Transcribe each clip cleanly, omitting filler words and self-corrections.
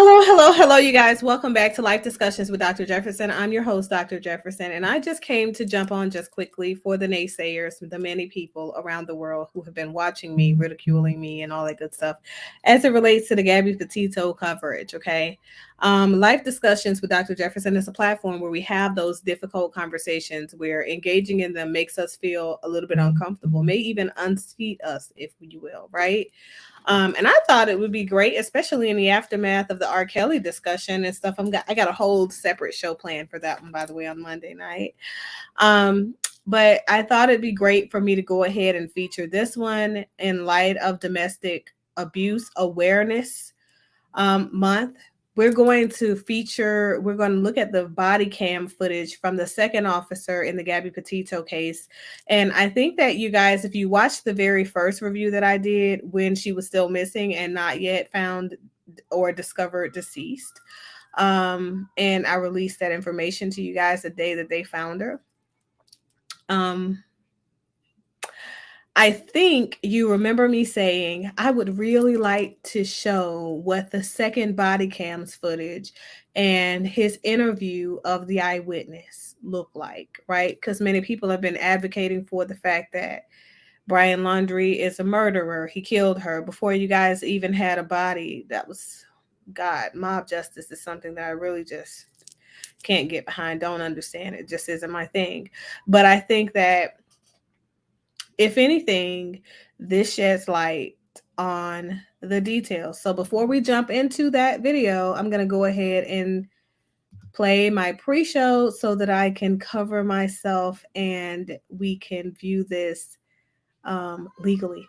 Hello, you guys. Welcome back to Life Discussions with Dr. Jefferson. I'm your host, Dr. Jefferson, and I just came to jump on just quickly for the naysayers, the many people around the world who have been watching me, ridiculing me, and all that good stuff as it relates to the Gabby Petito coverage, okay? Life Discussions with Dr. Jefferson is a platform where we have those difficult conversations where engaging in them makes us feel a little bit uncomfortable, may even unseat us, if you will, right? And I thought it would be great, especially in the aftermath of the R. Kelly discussion and stuff. I got a whole separate show planned for that one, by the way, on Monday night. But I thought it'd be great for me to go ahead and feature this one in light of Domestic Abuse Awareness Month. We're going to look at the body cam footage from the second officer in the Gabby Petito case. And I think that you guys, if you watched the very first review that I did when she was still missing and not yet found or discovered deceased, and I released that information to you guys the day that they found her. I think you remember me saying I would really like to show what the second body cams footage and his interview of the eyewitness looked like, right? Because many people have been advocating for the fact that Brian Laundrie is a murderer. He killed her before you guys even had a body. That was, God, mob justice is something that I really just can't get behind, don't understand. It just isn't my thing. But I think that if anything, this sheds light on the details. So before we jump into that video, I'm going to go ahead and play my pre-show so that I can cover myself and we can view this legally.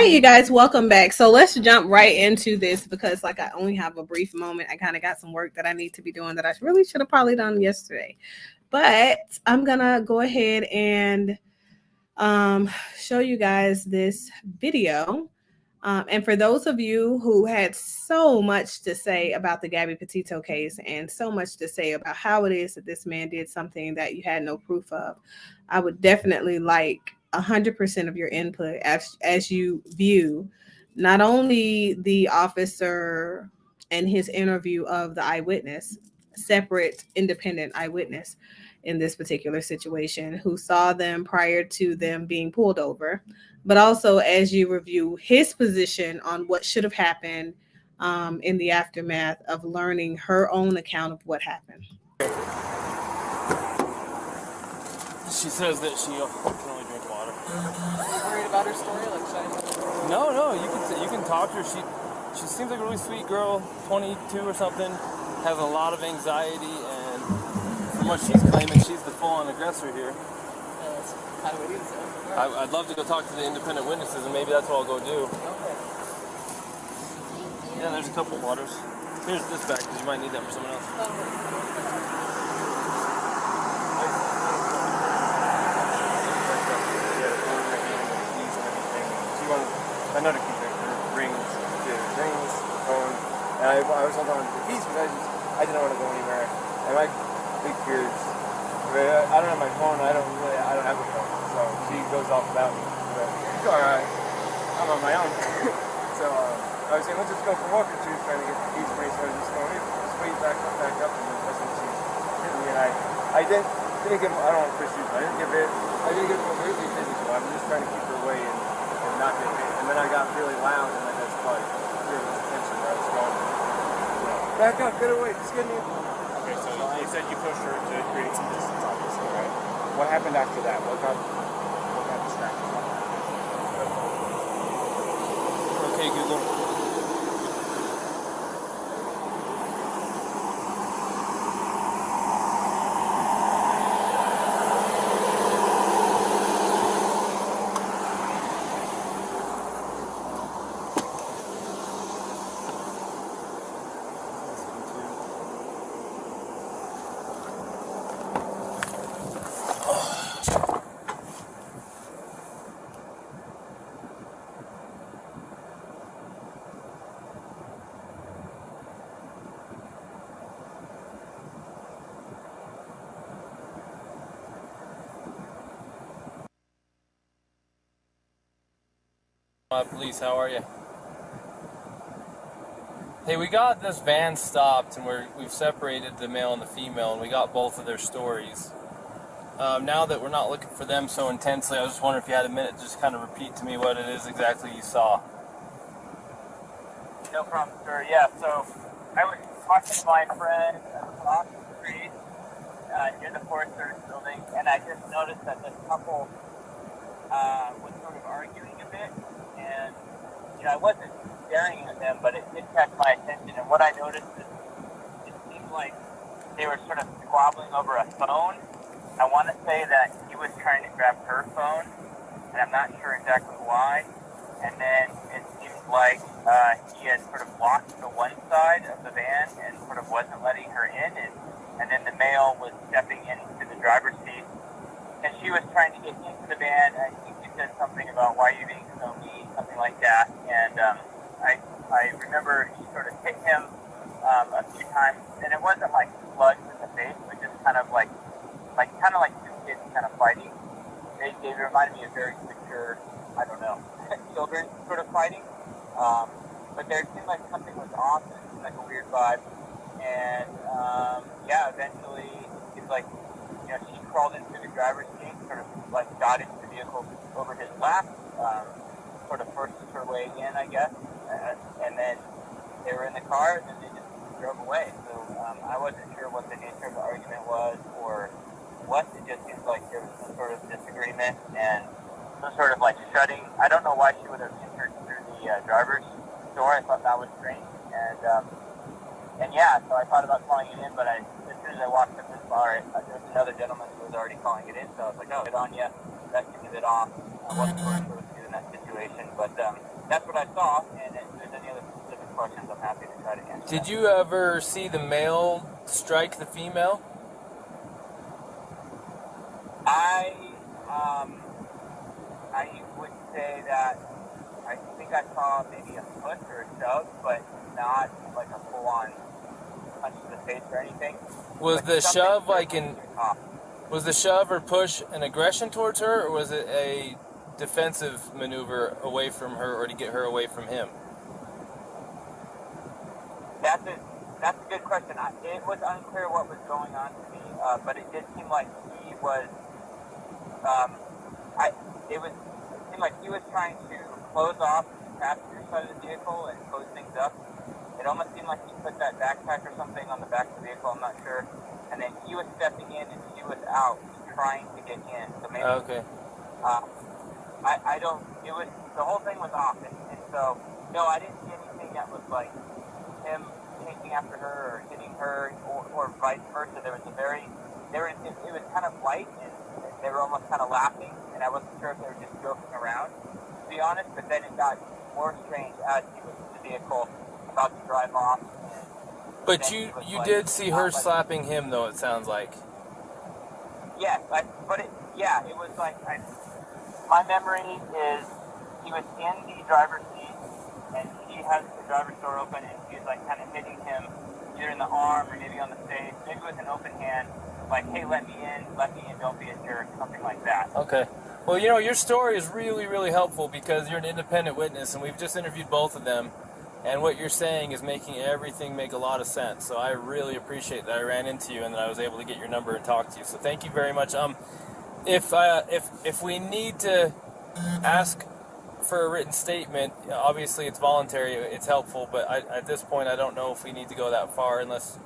right, you guys, welcome back. So let's jump right into this because, like, I only have a brief moment. I kind of got some work that I need to be doing that I really should have probably done yesterday. But I'm gonna go ahead and show you guys this video. And for those of you who had so much to say about the Gabby Petito case and so much to say about how it is that this man did something that you had no proof of, I would definitely like 100% of your input as you view not only the officer and his interview of the eyewitness, separate independent eyewitness in this particular situation, who saw them prior to them being pulled over, but also as you review his position on what should have happened in the aftermath of learning her own account of what happened. She says that she can only drink water. Are you worried about her story? Like, should I... No, you can talk to her. She seems like a really sweet girl, 22 or something, has a lot of anxiety, and from what she's claiming, she's the full-on aggressor here. Yeah, that's kind of what he said. I'd love to go talk to the independent witnesses, and maybe that's what I'll go do. Okay. Yeah, there's a couple waters. Here's this back, because you might need that for someone else. I know to keep her rings, phone, and I was holding on to the keys because I didn't want to go anywhere. And my big fear is, I don't have my phone, I don't have a phone, so she goes off without me. But it's alright, I'm on my own. So I was saying, let's just go for a walk, and she was trying to get the keys for me, so I was just going, just wait back up, and then that's when she hit me, and I didn't give, I don't want to push you, but I didn't give it a really physical. I'm just trying to keep her away and not get hit. And then I got really loud, and I just like cleared this attention where I was going. Back up, get away, just get me. Okay, so you said you pushed her to create some distance, obviously, right? What happened after that? What got distracted? Okay, Google. Police, how are you? Hey, we got this van stopped, and we've separated the male and the female, and we got both of their stories. Now that we're not looking for them so intensely, I was just wondering if you had a minute to just kind of repeat to me what it is exactly you saw. No problem, sir. Yeah, so I was talking to my friend across the street near the Forest Service building, and I just noticed that this couple was sort of arguing a bit, and I wasn't staring at them, but it did catch my attention. And what I noticed is it seemed like they were sort of squabbling over a phone. I want to say that he was trying to grab her phone, and I'm not sure exactly why. And then it seemed like he had sort of blocked the one side of the van and sort of wasn't letting her in, and then the male was stepping into the driver's seat, and she was trying to get into the van. I think he said something about, why are you being so mean, something like that. And I remember she sort of hit him a few times, and it wasn't like slugs in the face, but just kind of like two kids kind of fighting. They reminded me of very mature, I don't know, children sort of fighting. But there seemed like something was off, and it seemed like a weird vibe. And eventually it was like, she crawled into the driver's seat, sort of like got into the vehicle over his lap, sort of forced her way in, I guess. And then they were in the car, and then they just drove away. So I wasn't sure what the nature of the argument was or what. It just seems like there was some sort of disagreement and some sort of like shutting. I don't know why she would have entered through the driver's door. I thought that was strange. So I thought about calling it in, but as soon as I walked up this bar, there was another gentleman who was already calling it in, so I was like, oh, get on you. That seemed a bit off. I wasn't sure what to do in that situation, but that's what I saw. And if there's any other specific questions, I'm happy to try to answer. Did you ever see the male strike the female? I would say that I think I saw maybe a push or a shove, but not like a full-on punch to the face or anything. Was But the something shove like certainly off. was the shove or push an aggression towards her, or was it a defensive maneuver away from her, or to get her away from him? That's a good question. It was unclear what was going on to me, but it did seem like he was. It seemed like he was trying to close off the passenger side of the vehicle and close things up. It almost seemed like he put that backpack or something on the back of the vehicle. I'm not sure. And then he was stepping in and she was out trying to get in. So maybe. Okay. I don't. It was the whole thing was off, and so no, I didn't see anything that was like him chasing after her or hitting her or vice versa. It was kind of light and they were almost kind of laughing, and I wasn't sure if they were just joking around, to be honest. But then it got more strange as he was in the vehicle about to drive off. But you did see her slapping him, though. It sounds like. Yes, it was like my memory is he was in the driver's seat and she has the driver's door open and she's like kind of hitting him either in the arm or maybe on the face, maybe with an open hand, like, hey, let me in, don't be a jerk, something like that. Okay. Well, your story is really, really helpful because you're an independent witness, and we've just interviewed both of them, and what you're saying is making everything make a lot of sense. So I really appreciate that I ran into you and that I was able to get your number and talk to you. So thank you very much. If we need to ask for a written statement, obviously it's voluntary, it's helpful, but at this point I don't know if we need to go that far unless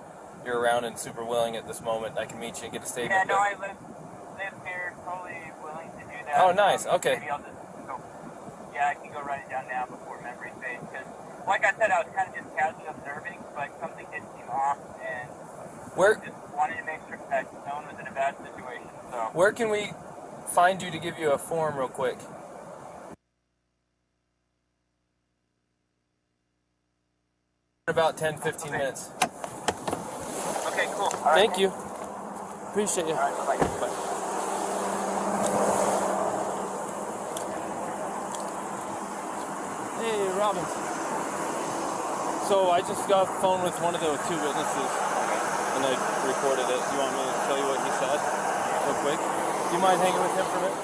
you're around and super willing at this moment. I can meet you and get a statement. Yeah, no, I live here, totally willing to do that. Oh, nice. Okay. Maybe I'll just go. Yeah, I can go write it down now before memory fades. Because, like I said, I was kind of just casually observing, but something did seem off, and just wanted to make sure that no one was in a bad situation. So. Where can we find you to give you a form real quick? About 10-15 minutes. Okay, cool. All right. Thank you. Appreciate you. All right, bye. Bye. Hey, Robin. So I just got off the phone with one of the two witnesses, and I recorded it. Do you want me to tell you what he said real quick? Do you mind hanging with him for a minute?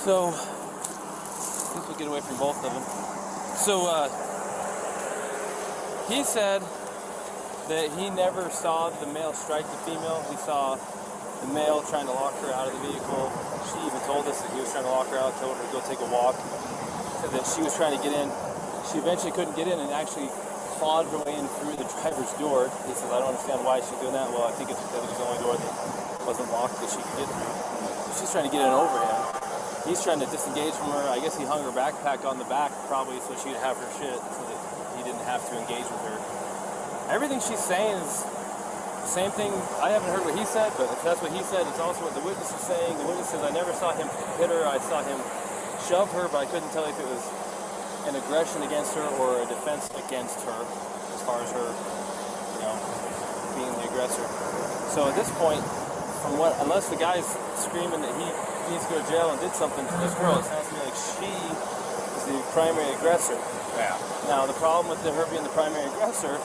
So, I think we'll get away from both of them. So, he said that he never saw the male strike the female. He saw the male trying to lock her out of the vehicle. She even told us that he was trying to lock her out, told her to go take a walk. Said that she was trying to get in. She eventually couldn't get in and actually clawed her way in through the driver's door. He says, I don't understand why she's doing that. Well, I think it's because it was the only door that wasn't locked that she could get through. So she's trying to get in over him. He's trying to disengage from her. I guess he hung her backpack on the back probably so she'd have her shit so that he didn't have to engage with her. Everything she's saying is the same thing. I haven't heard what he said, but if that's what he said, it's also what the witness is saying. The witness says, I never saw him hit her. I saw him shove her, but I couldn't tell if it was an aggression against her or a defense against her as far as her, being the aggressor. So at this point, unless the guy's screaming that he needs to go to jail and did something to this girl, it sounds to me like she is the primary aggressor. Yeah. Now, the problem with her being the primary aggressor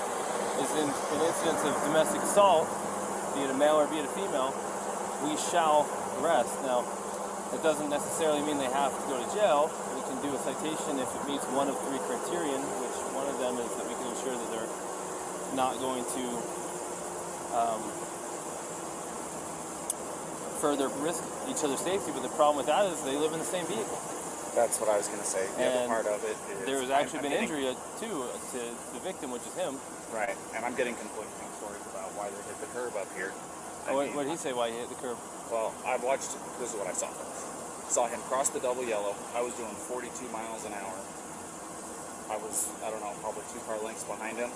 is in incidents of domestic assault, be it a male or be it a female, we shall arrest. Now, that doesn't necessarily mean they have to go to jail. We can do a citation if it meets one of three criterion, which one of them is that we can ensure that they're not going to further risk each other's safety. But the problem with that is they live in the same vehicle. That's what I was going to say. The other part of it is... There was actually been injury, too, to the victim, which is him. Right, and I'm getting conflicting stories about why they hit the curb up here. What did he say why he hit the curb? Well, I watched... This is what I saw. Saw him cross the double yellow. I was doing 42 miles an hour. I was, probably 2 car lengths behind him,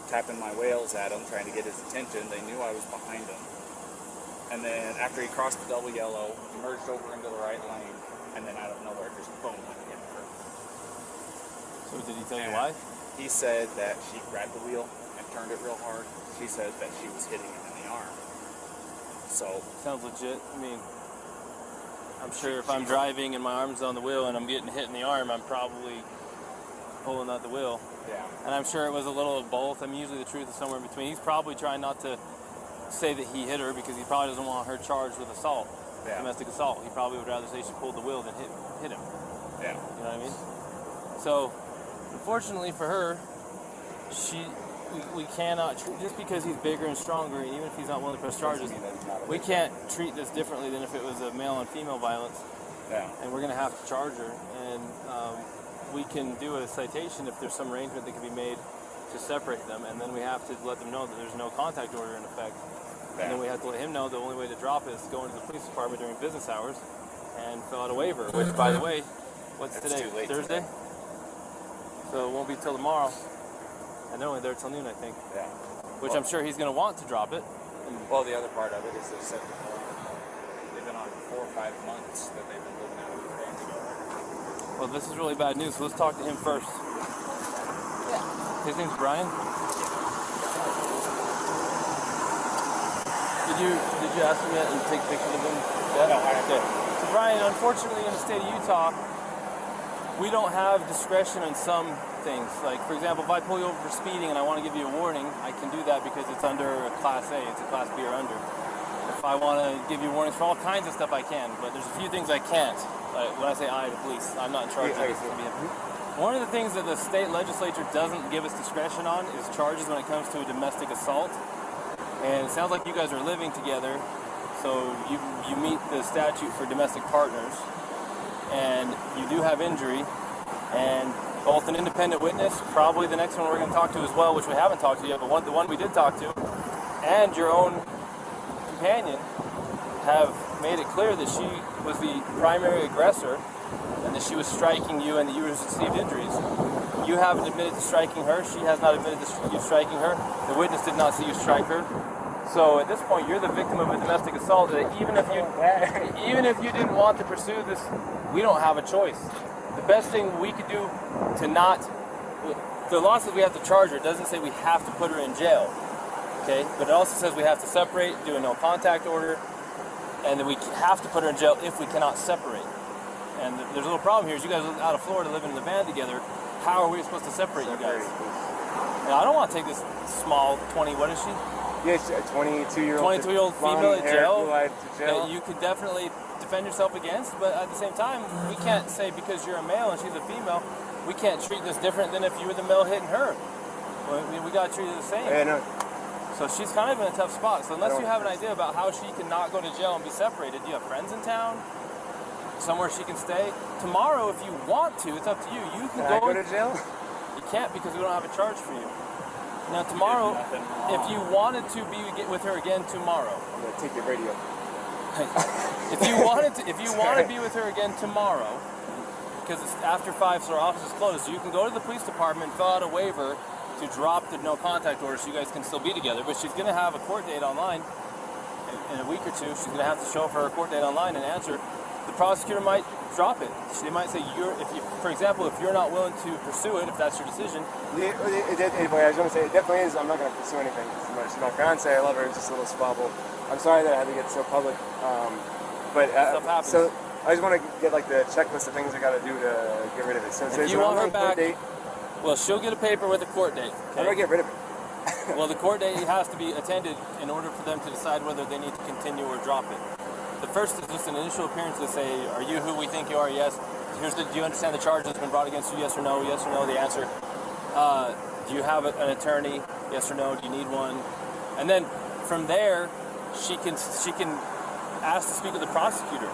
tapping my wheels at him, trying to get his attention. They knew I was behind him. And then after he crossed the double yellow, he merged over into the right lane, and then out of nowhere, just boom, went hit the curb. So did he tell you why? He said that she grabbed the wheel and turned it real hard. She said that she was hitting him in the arm. So sounds legit. I mean, I'm sure if I'm driving and my arm's on the wheel and I'm getting hit in the arm, I'm probably pulling out the wheel. yeah, And I'm sure it was a little of both. I mean, usually the truth is somewhere in between. He's probably trying not to say that he hit her because he probably doesn't want her charged with assault, domestic assault. He probably would rather say she pulled the wheel than hit him. yeah. You know what I mean? So, unfortunately for her, we cannot treat, just because he's bigger and stronger, and even if he's not willing to press charges, we can't treat this differently than if it was a male and female violence. Yeah. And we're going to have to charge her, and we can do a citation if there's some arrangement that can be made to separate them, and then we have to let them know that there's no contact order in effect. And then we have to let him know the only way to drop it is to go into the police department during business hours and fill out a waiver, which, by the way, what's It's today? too late Thursday? today. So it won't be till tomorrow. And they're only there till noon, I think. Yeah. Which I'm sure he's going to want to drop it. Well, the other part of it is they said they've been on 4 or 5 months that they've been living out with their band together. Well, this is really bad news, so let's talk to him first. Yeah. His name's Brian. Did you ask him yet and take pictures of him? Yeah? No, I haven't. Okay. So Brian, unfortunately in the state of Utah, we don't have discretion on some things. Like, for example, if I pull you over for speeding and I want to give you a warning, I can do that because it's under a Class A. It's a Class B or under. If I want to give you warnings for all kinds of stuff, I can. But there's a few things I can't. Like, when I say I, the police, I'm not in charge of this. One of the things that the state legislature doesn't give us discretion on is charges when it comes to a domestic assault. And it sounds like you guys are living together, so you meet the statute for domestic partners, and you do have injury, and both an independent witness, probably the next one we're going to talk to as well, which we haven't talked to yet, but the one we did talk to, and your own companion have made it clear that she was the primary aggressor, and that she was striking you and that you received injuries. You haven't admitted to striking her. She has not admitted to you striking her. The witness did not see you strike her. So at this point, you're the victim of a domestic assault. That even if you didn't want to pursue this, we don't have a choice. The best thing we could do to not, the law says we have to charge her. It doesn't say we have to put her in jail. Okay, but it also says we have to separate, do a no contact order, and that we have to put her in jail if we cannot separate. And there's a little problem here. Is you guys live out of Florida, living in the van together. How are we supposed to separate you guys? Now, I don't want to take this small 20. What is she? Yeah, she's a 22-year-old female in jail. jail. That you could definitely defend yourself against, but at the same time, we can't say because you're a male and she's a female, we can't treat this different than if you were the male hitting her. We got to treat it the same. Yeah, no. So she's kind of in a tough spot. So unless you have an idea about how she can not go to jail and be separated, do you have friends in town? Somewhere she can stay? Tomorrow, if you want to, it's up to you. You can go to jail? You can't because we don't have a charge for you. Now tomorrow, if you wanted to get with her again tomorrow, I'm gonna take your radio. if you want to be with her again tomorrow, because it's after 5, so our office is closed, you can go to the police department, fill out a waiver to drop the no contact order, so you guys can still be together. But she's gonna have a court date online in a week or two. She's gonna have to show up for her court date online and answer. The prosecutor might drop it. They might say, for example, if you're not willing to pursue it, if that's your decision. I was going to say, it definitely is. I'm not going to pursue anything. She's my fiance. I love her. It's just a little squabble. I'm sorry that I had to get so public. Stuff happens. So I just want to get like the checklist of things I got to do to get rid of it. So if you want her back, well, she'll get a paper with a court date. Okay? How do I get rid of it? Well, the court date has to be attended in order for them to decide whether they need to continue or drop it. The first is just an initial appearance to say, are you who we think you are? Yes. Do you understand the charge that's been brought against you? Yes or no? Yes or no, the answer. Do you have an attorney? Yes or no? Do you need one? And then from there, she can ask to speak with the prosecutor.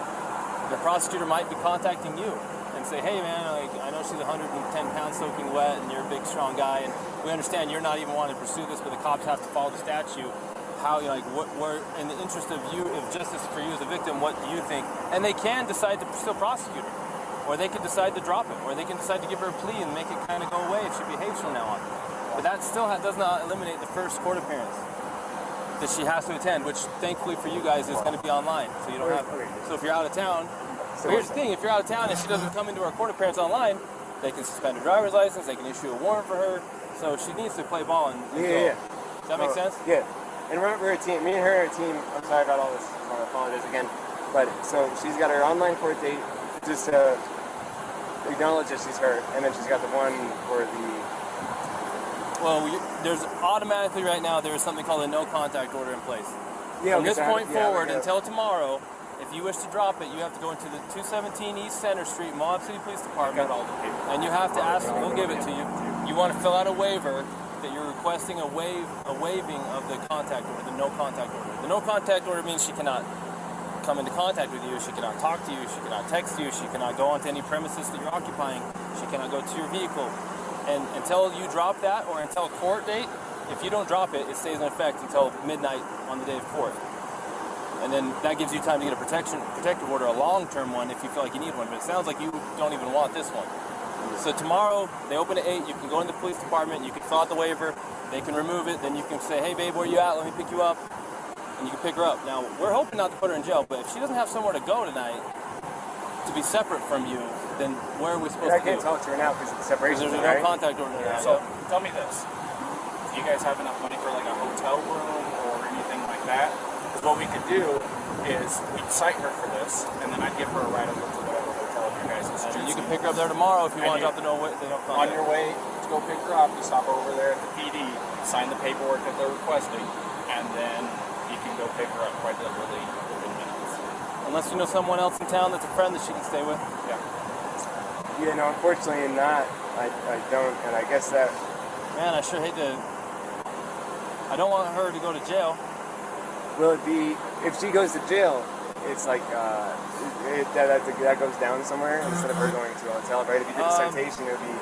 The prosecutor might be contacting you and say, hey man, I know she's 110 pounds soaking wet and you're a big strong guy, and we understand you're not even wanting to pursue this, but the cops have to follow the statute. How, what in the interest of you, of justice for you as a victim, what do you think? And they can decide to still prosecute her, or they can decide to drop it, or they can decide to give her a plea and make it kind of go away if she behaves from now on. But that still does not eliminate the first court appearance that she has to attend, which thankfully for you guys is going to be online, so you don't have. So if you're out of town, here's the thing: if you're out of town and she doesn't come into our court appearance online, They can suspend her driver's license. They can issue a warrant for her. So she needs to play ball and go. Yeah. Does that make sense? Yeah. And we're a team. Me and her are a team. I'm sorry about all this. I apologize again. But so she's got her online court date just to acknowledge that she's hurt, and then she's got the one for the. Well, there's automatically right now there is something called a no contact order in place. Yeah, From this point forward okay. until tomorrow, if you wish to drop it, you have to go into the 217 East Center Street, Moab City Police Department, and you have to ask. We'll give it to you. You want to fill out a waiver that you're requesting a waiving of the contact order, the no contact order. The no contact order means she cannot come into contact with you, she cannot talk to you, she cannot text you, she cannot go onto any premises that you're occupying, she cannot go to your vehicle. And until you drop that, or until court date, if you don't drop it, it stays in effect until midnight on the day of court. And then that gives you time to get a protective order, a long-term one, if you feel like you need one. But it sounds like you don't even want this one. So tomorrow, they open at 8, you can go in the police department, you can fill out the waiver, they can remove it, then you can say, hey babe, where you at? Let me pick you up. And you can pick her up. Now, we're hoping not to put her in jail, but if she doesn't have somewhere to go tonight to be separate from you, then where are we supposed to I can't do? talk to her now because it's separation. There's right? no contact order now. So tell me this: do you guys have enough money for like a hotel room or anything like that? Because what we could do is we'd cite her for this, and then I'd give her a ride over to whatever hotel you guys is And choosing. you can pick her up there tomorrow if you And want to you- drop the no contact. On your way to go pick her up, you stop over there at the PD, sign the paperwork that they're requesting, and then you can go pick her up quite literally within minutes. Unless you know someone else in town that's a friend that she can stay with. Yeah. Yeah, no, unfortunately not. I don't, and I guess that. Man, I sure hate to. I don't want her to go to jail. Will it be if she goes to jail? It's like that goes down somewhere instead of her going to a hotel, right? If you did a citation, it would be.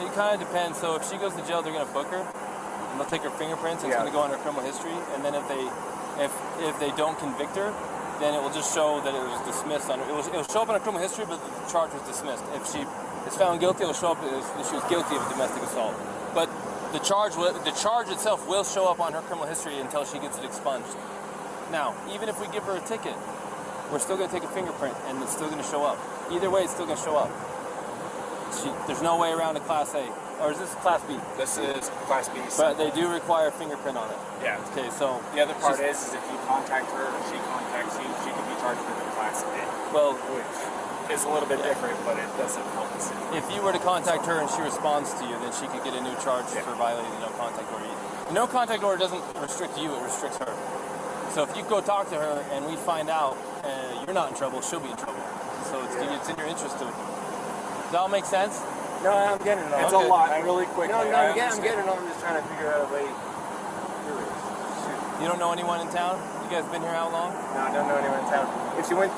It kind of depends. So if she goes to jail, they're going to book her, and they'll take her fingerprints. It's Yeah. going to go on her criminal history, and then if they don't convict her, then it will just show that it was dismissed. It will show up on her criminal history, but the charge was dismissed. If she is found guilty, it will show up as she was guilty of domestic assault. But the charge itself will show up on her criminal history until she gets it expunged. Now, even if we give her a ticket, we're still going to take a fingerprint, and it's still going to show up. Either way, it's still going to show up. There's no way around a Class A. Or is this Class B? This is Class B. But they do require a fingerprint on it. Yeah. Okay, so... The other part is if you contact her or she contacts you, she can be charged with a Class A. Well, which is a little bit different, but it doesn't help us. if you were to contact her and she responds to you, then she could get a new charge for violating the no contact order. The no contact order doesn't restrict you, it restricts her. So if you go talk to her and we find out you're not in trouble, she'll be in trouble. So it's in your interest to... Does that all make sense? No, I'm getting it all. It's a lot, really quick. No, I'm getting it all. I'm just trying to figure out a way through it. Shoot. You don't know anyone in town? You guys been here how long? No, I don't know anyone in town. If she went...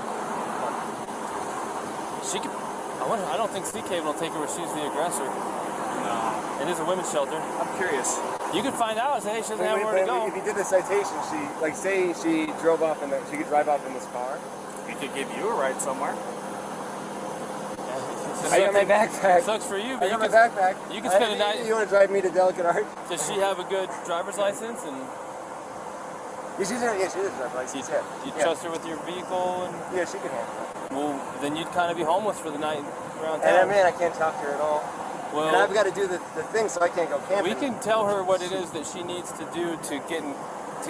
She could... I don't think C-Cable will take her where she's the aggressor. No. It is a women's shelter. I'm curious. You could find out and say, hey, she doesn't have where to go. If you did the citation, say she drove off she could drive off in this car. We could give you a ride somewhere. I got my backpack. Sucks for you, I but got my backpack. you can spend a night. You want to drive me to Delicate Art? Does she have a good driver's license? And Yeah, she does have a driver's license. do you trust her with your vehicle? And Yeah, she can handle it. well, then you'd kind of be homeless for the night around And town. man, I can't talk to her at all. Well, And I've got to do the thing, so I can't go camping. we can tell her what it is that she needs to do to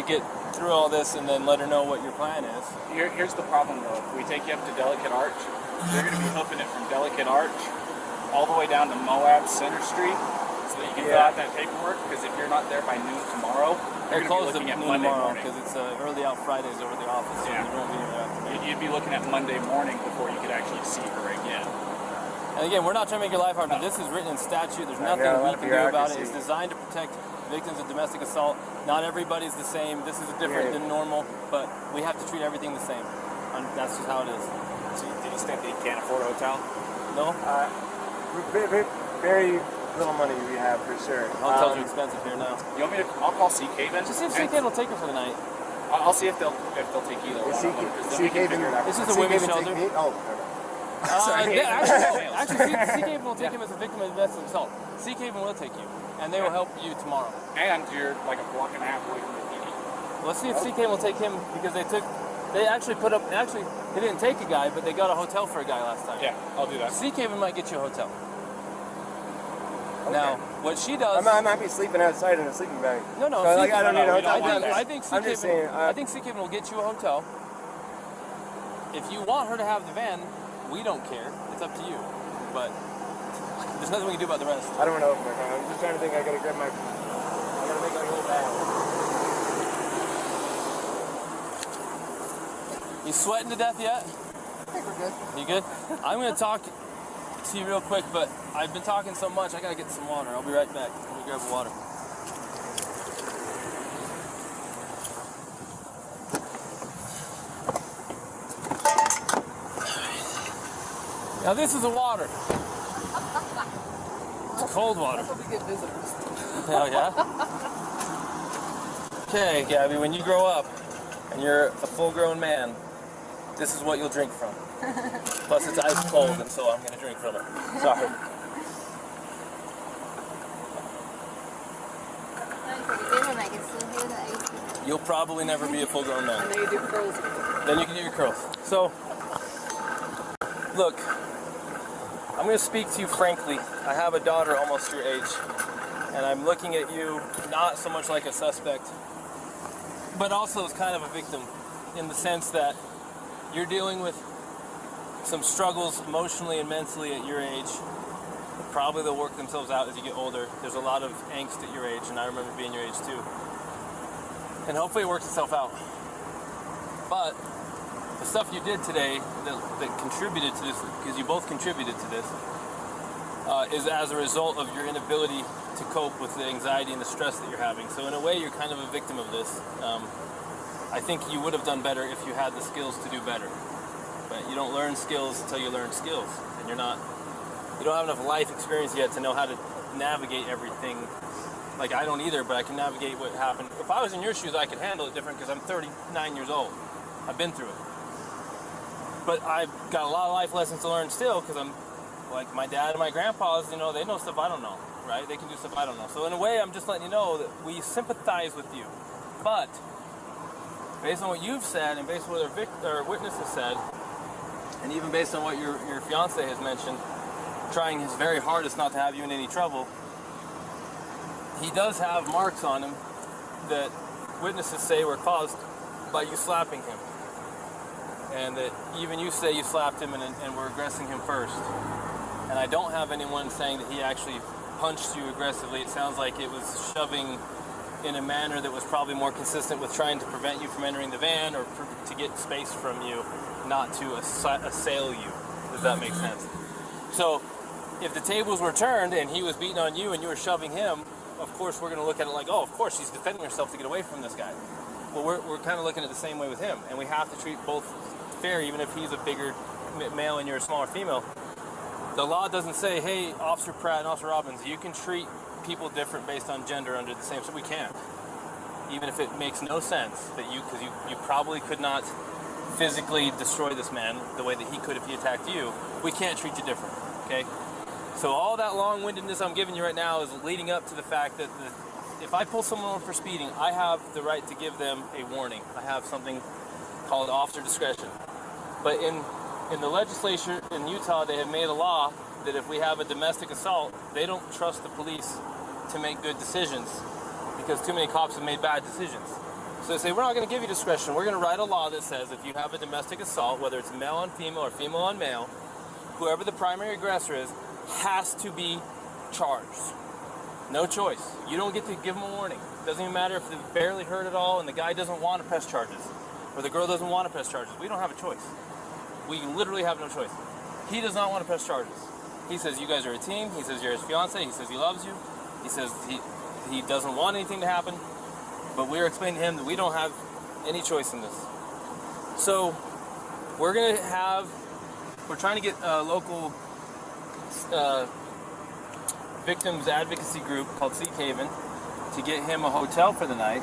get through all this, and then let her know what your plan is. Here's the problem though. If we take you up to Delicate Arch, they're going to be hoofing it from Delicate Arch all the way down to Moab Center Street so that you can fill out that paperwork, because if you're not there by noon tomorrow, They're they're going to be closed at looking at noon Monday tomorrow morning. because it's early out Fridays over the office, so Yeah. you won't be there after. You'd be looking at Monday morning before you could actually see her again. And again, we're not trying to make your life hard, but this is written in statute. There's nothing a we lot of can do about it. bureaucracy. It's designed to protect victims of domestic assault. Not everybody's the same. This is different than normal, but we have to treat everything the same. And that's just how it is. So do you think they can't afford a hotel? No? Very little money we have for sure. Hotels are expensive here now. You want me to? I'll call C-Cable. Just see if C-Cable will take her for the night. I'll see if they'll take either one of them, 'cause then we can figure it out. This is a women's Take shelter. me? Oh, Actually, C-Cable will take him as a victim of domestic assault. C-Cable will take you, and they will help you tomorrow. And you're like a block and a half away from the PD. Let's see if C-Cable will take him, because they took They actually put up. Actually, they didn't take a guy, but they got a hotel for a guy last time. Yeah, I'll do that. Sea Haven might get you a hotel. Okay. Now, what she does. I might be sleeping outside in a sleeping bag. No, So, like, I don't need a hotel. I think Sea I'm just saying. Sea Haven will get you a hotel. If you want her to have the van, we don't care. It's up to you. But there's nothing we can do about the rest. I don't want to open my phone. I'm just trying to think. I gotta grab my. I gotta make like a little bag. You sweating to death yet? I think we're good. You good? I'm gonna talk to you real quick, but I've been talking so much. I gotta get some water. I'll be right back. Let me grab the water. Now this is the water. It's cold water. That's what we get visitors. Hell yeah. Okay, Gabby, when you grow up and you're a full-grown man, this is what you'll drink from. Plus it's ice cold, and so I'm gonna drink from it. Sorry. You'll probably never be a full-grown man. And then you do curls with it. Then you can do your curls. So, look, I'm going to speak to you frankly. I have a daughter almost your age, and I'm looking at you not so much like a suspect, but also as kind of a victim, in the sense that you're dealing with some struggles emotionally and mentally at your age. Probably they'll work themselves out as you get older. There's a lot of angst at your age, and I remember being your age too. And hopefully it works itself out. But the stuff you did today that contributed to this, because you both contributed to this, is as a result of your inability to cope with the anxiety and the stress that you're having. So in a way, you're kind of a victim of this. I think you would have done better if you had the skills to do better. But you don't learn skills until you learn skills. And you don't have enough life experience yet to know how to navigate everything. Like, I don't either, but I can navigate what happened. If I was in your shoes, I could handle it different because I'm 39 years old. I've been through it. But I've got a lot of life lessons to learn still because I'm like my dad and my grandpas, they know stuff I don't know, right? They can do stuff I don't know. So in a way, I'm just letting you know that we sympathize with you. But based on what you've said and based on what our witness has said, and even based on what your fiance has mentioned, trying his very hardest not to have you in any trouble, he does have marks on him that witnesses say were caused by you slapping him. And that even you say you slapped him and were aggressing him first. And I don't have anyone saying that he actually punched you aggressively. It sounds like it was shoving in a manner that was probably more consistent with trying to prevent you from entering the van or to get space from you, not to assail you. Does that make sense? So if the tables were turned and he was beating on you and you were shoving him, of course we're going to look at it like, oh, of course she's defending herself to get away from this guy. Well, we're kind of looking at it the same way with him, and we have to treat both fair, even if he's a bigger male and you're a smaller female. The law doesn't say, hey, Officer Pratt and Officer Robbins, you can treat people different based on gender under the same, so we can't. Even if it makes no sense that because you probably could not physically destroy this man the way that he could if he attacked you, we can't treat you different, okay? So all that long-windedness I'm giving you right now is leading up to the fact that if I pull someone over for speeding, I have the right to give them a warning. I have something called officer discretion. But in the legislature in Utah, they have made a law that if we have a domestic assault, they don't trust the police to make good decisions because too many cops have made bad decisions. So they say, we're not going to give you discretion. We're going to write a law that says if you have a domestic assault, whether it's male on female or female on male, whoever the primary aggressor is has to be charged. No choice. You don't get to give them a warning. It doesn't even matter if they're barely hurt at all and the guy doesn't want to press charges or the girl doesn't want to press charges. We don't have a choice. We literally have no choice. He does not want to press charges. He says you guys are a team. He says you're his fiance. He says he loves you. He says he doesn't want anything to happen. But we're explaining to him that we don't have any choice in this. So we're trying to get a local victims advocacy group called Sea Haven to get him a hotel for the night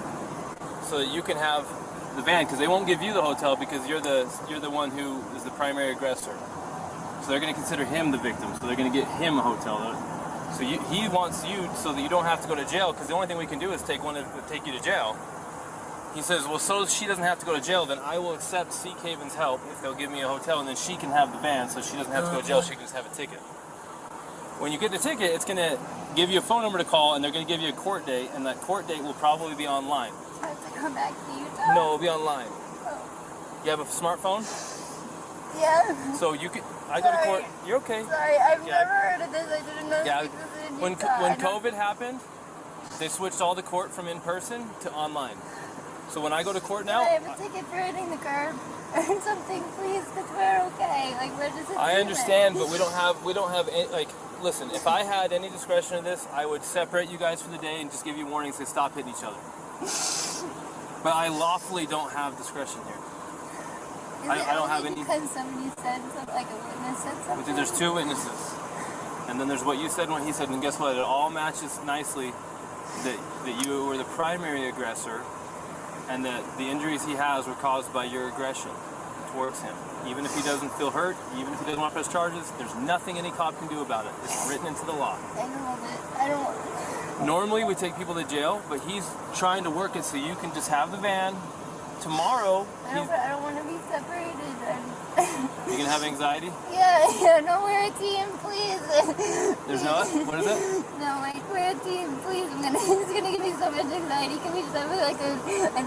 so that you can have the van, because they won't give you the hotel because you're the one who is the primary aggressor. So they're going to consider him the victim. So they're going to get him a hotel. So he wants you so that you don't have to go to jail, because the only thing we can do is take you to jail. he says, well, so she doesn't have to go to jail, then I will accept Sea Haven's help if they'll give me a hotel, and then she can have the van, so she doesn't have to go to jail. She can just have a ticket. When you get the ticket, it's going to give you a phone number to call, and they're going to give you a court date, and that court date will probably be online. I have to come back to Utah? No, it'll be online. Oh. You have a smartphone? Yeah. So you can. I go to court. You're okay. Sorry, I've never heard of this. I didn't know Yeah. this was in When Utah. COVID happened, they switched all the court from in person to online. So when I go to court now, I have a ticket for hitting the curb or something, please, because we're okay. Like, we're just. I understand, but we don't have any, like. Listen, if I had any discretion in this, I would separate you guys for the day and just give you warnings to stop hitting each other. But I lawfully don't have discretion here. I don't have any. Because somebody said something, like a witness said something. There's two witnesses, and then there's what you said and what he said, and guess what? It all matches nicely that you were the primary aggressor, and that the injuries he has were caused by your aggression towards him. Even if he doesn't feel hurt, even if he doesn't want to press charges, there's nothing any cop can do about it. It's written into the law. I know that. I don't. Normally we take people to jail, but he's trying to work it so you can just have the van. Tomorrow, I don't want to be separated. you can have anxiety? Yeah, no, we're a team, please. There's no, what is it? No, like, we're a team, please. It's gonna give me so much anxiety. Can we just have like a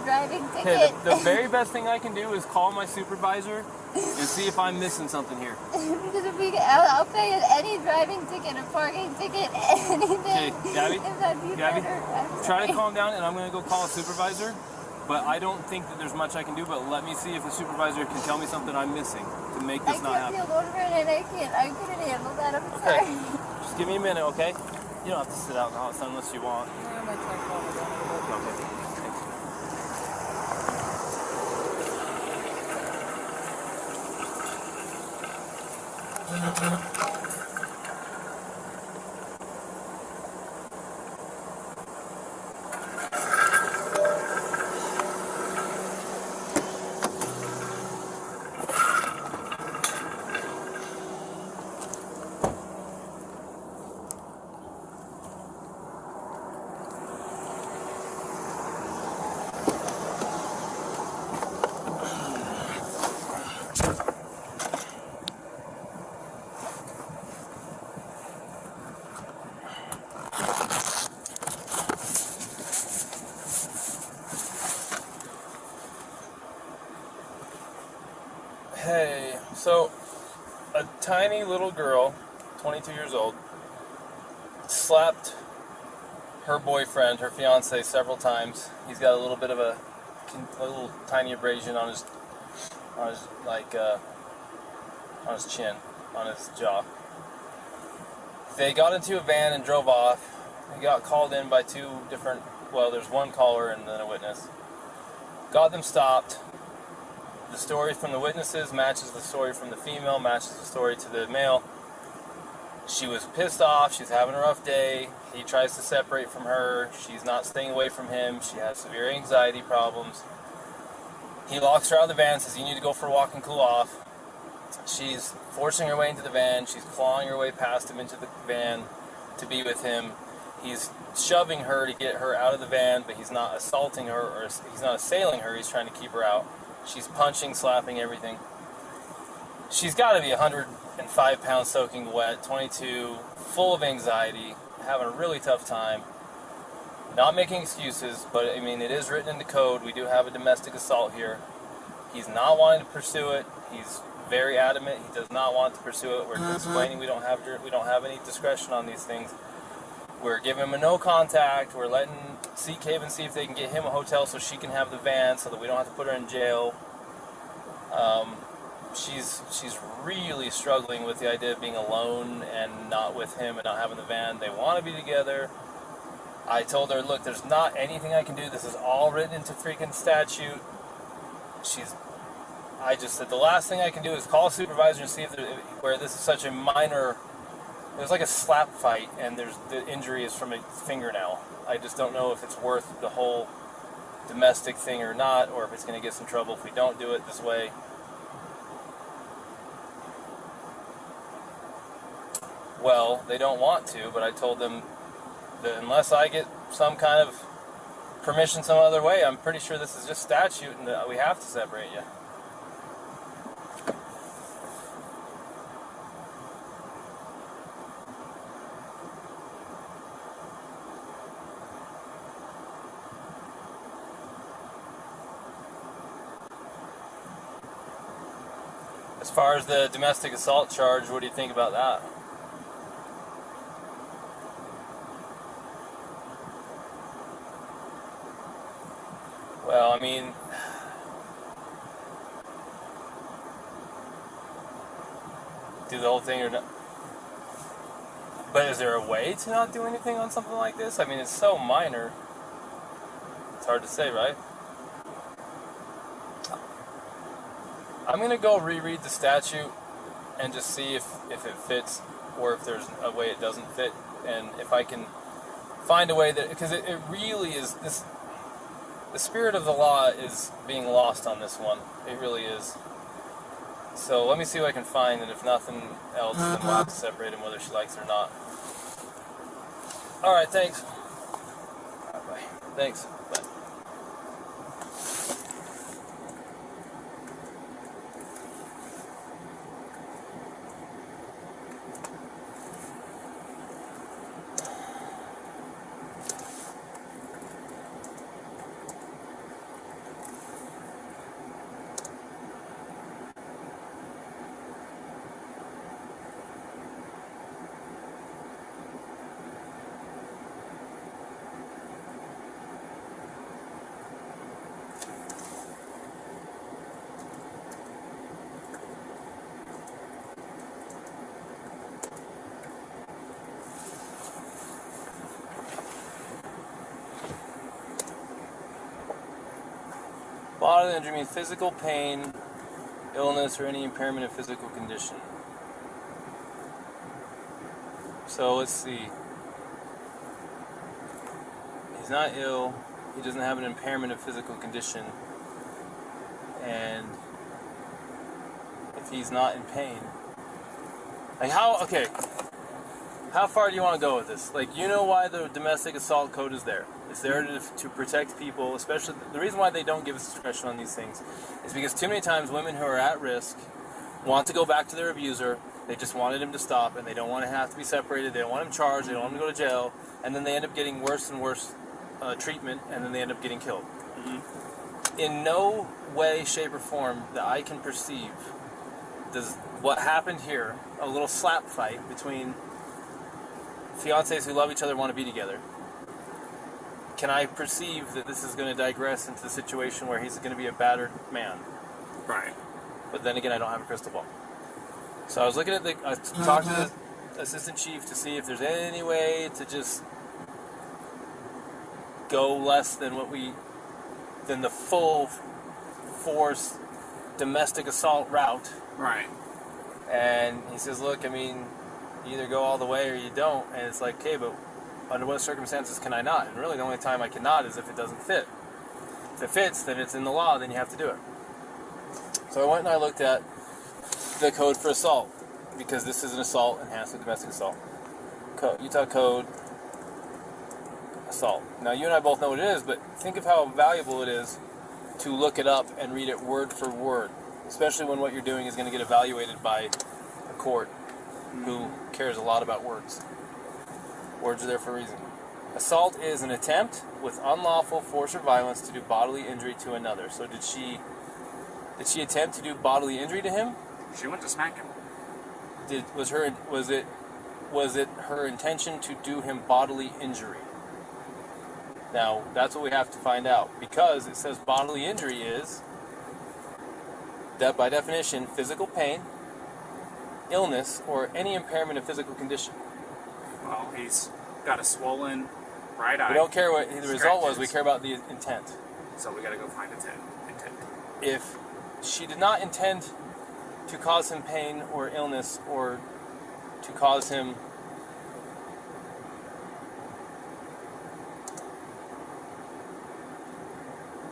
driving ticket? Okay, the very best thing I can do is call my supervisor and see if I'm missing something here. Because if I'll pay any driving ticket, a parking ticket, anything. Okay, Gabby, If that'd be better. I'm try to sorry. calm down, and I'm going to go call a supervisor. But I don't think that there's much I can do, but let me see if the supervisor can tell me something I'm missing to make this not I happen. can't feel over it, and I couldn't handle that. I'm Okay, sorry. just give me a minute, okay? You don't have to sit out in the hot sun unless you want. Okay, thanks. Hey, so a tiny little girl, 22 years old, slapped her boyfriend, her fiance, several times. He's got a little bit of a little tiny abrasion on his chin, on his jaw. They got into a van and drove off. He got called in by two different, well, there's one caller and then a witness. Got them stopped. The story from the witnesses matches the story from the female, matches the story to the male. She was pissed off, she's having a rough day, he tries to separate from her, she's not staying away from him, she has severe anxiety problems. He locks her out of the van, says you need to go for a walk and cool off. She's forcing her way into the van, she's clawing her way past him into the van to be with him. He's shoving her to get her out of the van, but he's not assaulting her, or he's not assailing her, he's trying to keep her out. She's punching, slapping, everything. She's got to be 105 pounds soaking wet, 22, full of anxiety, having a really tough time. Not making excuses, but I mean, it is written into code. We do have a domestic assault here. He's not wanting to pursue it. He's very adamant. He does not want to pursue it. We're explaining we don't have any discretion on these things. We're giving him a no contact. We're letting Sea Haven see if they can get him a hotel so she can have the van so that we don't have to put her in jail. She's really struggling with the idea of being alone and not with him and not having the van. They want to be together. I told her, look, there's not anything I can do. This is all written into freaking statute. I just said the last thing I can do is call a supervisor and see if where this is such a minor. It was like a slap fight, and the injury is from a fingernail. I just don't know if it's worth the whole domestic thing or not, or if it's going to get us in trouble if we don't do it this way. Well, they don't want to, but I told them that unless I get some kind of permission some other way. I'm pretty sure this is just statute and that we have to separate you. As far as the domestic assault charge, what do you think about that? Well, I mean, do the whole thing or not? But is there a way to not do anything on something like this? I mean, it's so minor. It's hard to say, right? I'm going to go reread the statute and just see if it fits or if there's a way it doesn't fit. And if I can find a way that, because it really is, the spirit of the law is being lost on this one. It really is. So let me see what I can find, and if nothing else, then we'll have to separate them whether she likes it or not. Alright, thanks. Bye. Thanks. Bye. Bodily injury means physical pain, illness, or any impairment of physical condition. So let's see. He's not ill. He doesn't have an impairment of physical condition. And if he's not in pain, like how far do you want to go with this? Like, you know why the domestic assault code is there. It's there to protect people, especially the reason why they don't give us discretion on these things is because too many times women who are at risk want to go back to their abuser. They just wanted him to stop, and they don't want to have to be separated. They don't want him charged. They don't want him to go to jail, and then they end up getting worse and worse treatment, and then they end up getting killed. Mm-hmm. In no way, shape, or form that I can perceive does what happened here, a little slap fight between fiancés who love each other and want to be together, can I perceive that this is going to digress into the situation where he's going to be a battered man? Right. But then again, I don't have a crystal ball. So I was looking at I talked to the assistant chief to see if there's any way to just go less than than the full force domestic assault route. Right. And he says, look, I mean, you either go all the way or you don't. And it's like, okay, but under what circumstances can I not? And really the only time I cannot is if it doesn't fit. If it fits, then it's in the law, then you have to do it. So I went and I looked at the code for assault, because this is an assault enhanced with domestic assault. Utah Code assault. Now you and I both know what it is, but think of how valuable it is to look it up and read it word for word, especially when what you're doing is going to get evaluated by a court who cares a lot about words. Words are there for a reason. Assault is an attempt with unlawful force or violence to do bodily injury to another. So did she attempt to do bodily injury to him? She went to smack him. Was it her intention to do him bodily injury? Now, that's what we have to find out, because it says bodily injury is, that by definition, physical pain, illness, or any impairment of physical condition. Well, he's got a swollen right eye. We don't care what the result was, we care about the intent. So we gotta go find intent. If she did not intend to cause him pain or illness or to cause him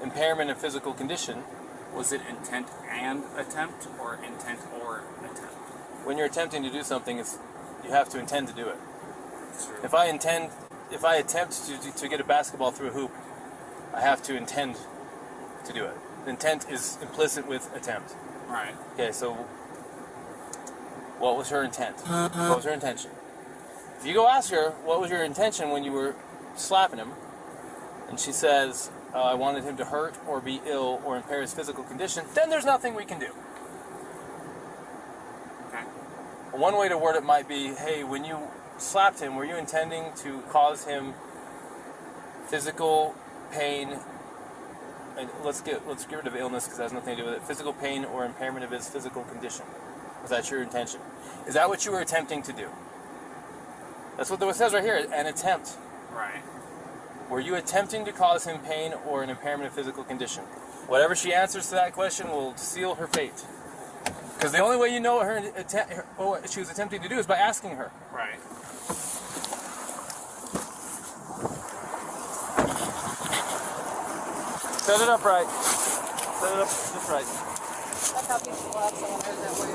impairment of physical condition. Was it intent and attempt, or intent or attempt? When you're attempting to do something, you have to intend to do it. True. If I attempt to get a basketball through a hoop, I have to intend to do it. Intent is implicit with attempt. Right. Okay, so what was her intent? What was her intention? If you go ask her, what was your intention when you were slapping him, and she says, I wanted him to hurt or be ill or impair his physical condition, then there's nothing we can do. Okay. One way to word it might be, hey, when you slapped him, were you intending to cause him physical pain, and let's get rid of illness because it has nothing to do with it, physical pain or impairment of his physical condition? Was that your intention? Is that what you were attempting to do? That's what it says right here, an attempt. Right. Were you attempting to cause him pain or an impairment of physical condition? Whatever she answers to that question will seal her fate. Because the only way you know what she was attempting to do is by asking her. Right. Set it up right. Set it up just right. That's how people laugh someone heard that way.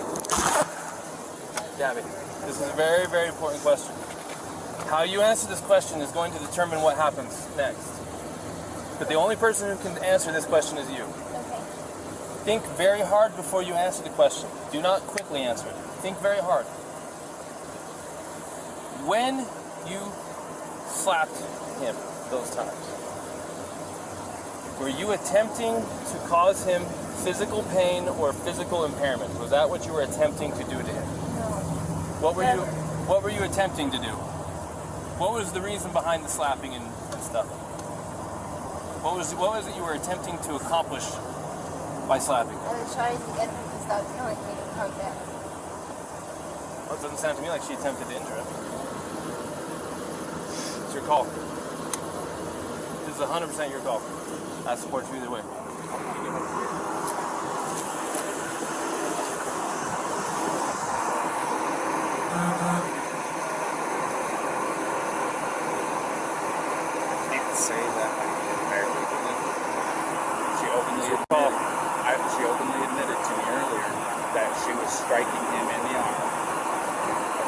Gabby, this is a very, very important question. How you answer this question is going to determine what happens next. But the only person who can answer this question is you. Okay. Think very hard before you answer the question. Do not quickly answer it. Think very hard. When you slapped him those times, were you attempting to cause him physical pain or physical impairment? Was that what you were attempting to do to him? No. What were you attempting to do? What was the reason behind the slapping and stuff? What was it you were attempting to accomplish by slapping? I was trying to get him to stop telling me to calm down. Well, it doesn't sound to me like she attempted to injure him. It's your call. This is 100% your call. I support you either way. Say that I barely believe it. She openly admitted to me earlier that she was striking him in the arm.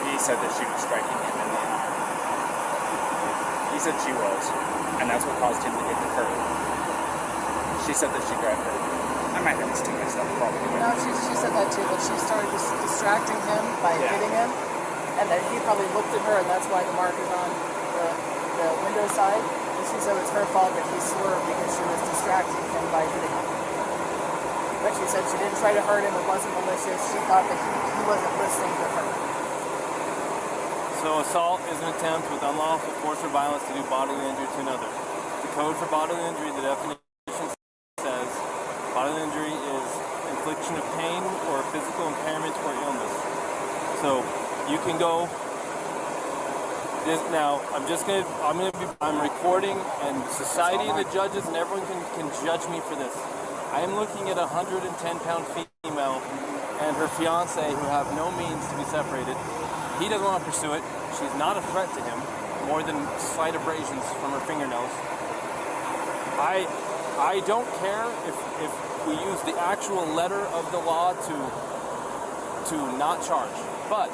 He said that she was striking him in the arm. He said she was, and that's what caused him to hit the curb. She said that she grabbed her. I might have this too mixed up, probably. No, she said that too, that she started distracting him by hitting him, and then he probably looked at her, and that's why the mark is on the window side. She said it's her fault that he swerved because she was distracting him by hitting him. But she said she didn't try to hurt him, it wasn't malicious. She thought that he wasn't listening to her. So assault is an attempt with unlawful force or violence to do bodily injury to another. The code for bodily injury, the definition says bodily injury is infliction of pain or physical impairment or illness. So you can go. Now, I'm recording, and society and the judges and everyone can judge me for this. I am looking at a 110-pound female and her fiance who have no means to be separated. He doesn't want to pursue it. She's not a threat to him, more than slight abrasions from her fingernails. I don't care if we use the actual letter of the law to not charge, but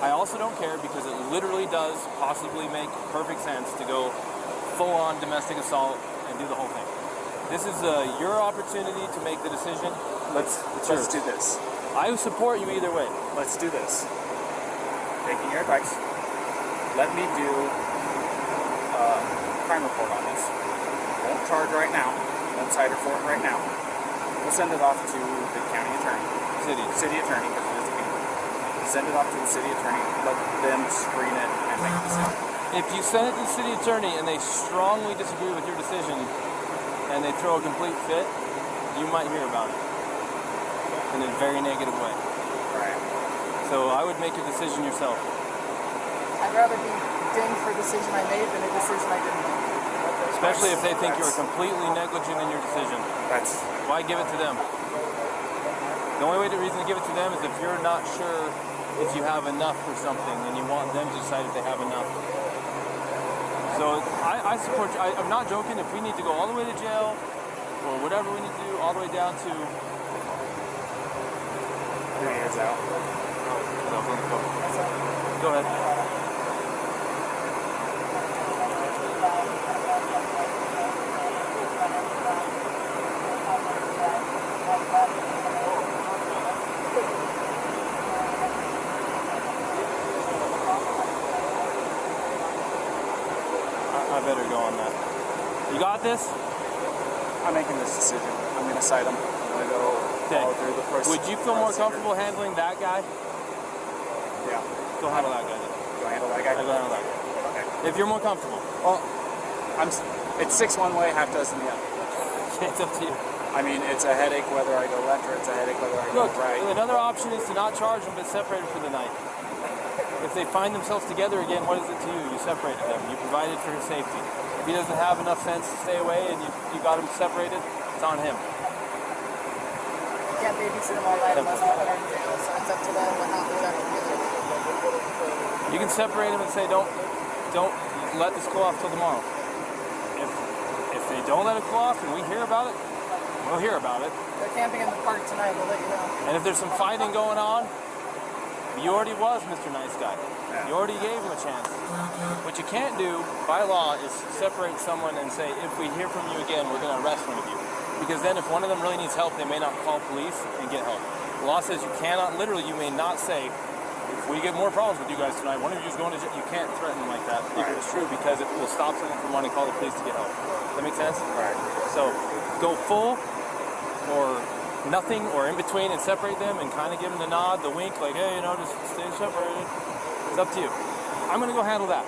I also don't care because it literally does possibly make perfect sense to go full-on domestic assault and do the whole thing. This is your opportunity to make the decision. Let's do this. I support you either way. Let's do this. Taking your advice, let me do a crime report on this. Won't charge right now. Won't cite her for it right now. We'll send it off to the county attorney. City attorney, because it is a people. Send it off to the city attorney. Let them screen it and make a decision. If you send it to the city attorney and they strongly disagree with your decision and they throw a complete fit, you might hear about it in a very negative way. Right. So I would make a decision yourself. I'd rather be dinged for a decision I made than a decision I didn't make. Especially if they think you were completely negligent in your decision. Why give it to them? The only reason to give it to them is if you're not sure if you have enough or something and you want them to decide if they have enough. So I support you. I'm not joking. If we need to go all the way to jail or whatever we need to do, all the way down to 3 years out. Go ahead. You got this? I'm making this decision. I'm going to cite him. I'm going to go follow through the process. Would you feel more comfortable handling that guy? Yeah. Go handle that guy then. Go handle that guy? Go handle that guy. Okay. If you're more comfortable. Well, it's 6 one way, half dozen the other. It's up to you. I mean, it's a headache whether I go left or it's a headache whether I go Look, right. another option is to not charge them but separate them for the night. If they find themselves together again, what is it to you? You separated them. You provided for his safety. If he doesn't have enough sense to stay away and you got him separated, it's on him. You can't babysit them all night unless they put her in jail, so it's up to them what happens after you. You can separate them and say, don't let this go off till tomorrow. If they don't let it go off and we hear about it, we'll hear about it. They're camping in the park tonight, we'll let you know. And if there's some fighting going on, you already was Mr. Nice Guy. You already gave him a chance. What you can't do by law is separate someone and say, if we hear from you again, we're going to arrest one of you. Because then if one of them really needs help, they may not call police and get help. The law says you cannot, literally, you may not say, if we get more problems with you guys tonight, one of you is going to jail. You can't threaten them like that if it's true, because it will stop someone from wanting to call the police to get help. Does that make sense? Right. So go full or nothing or in between and separate them and kind of give them the nod, the wink, like, hey, just stay separated. It's up to you. I'm going to go handle that.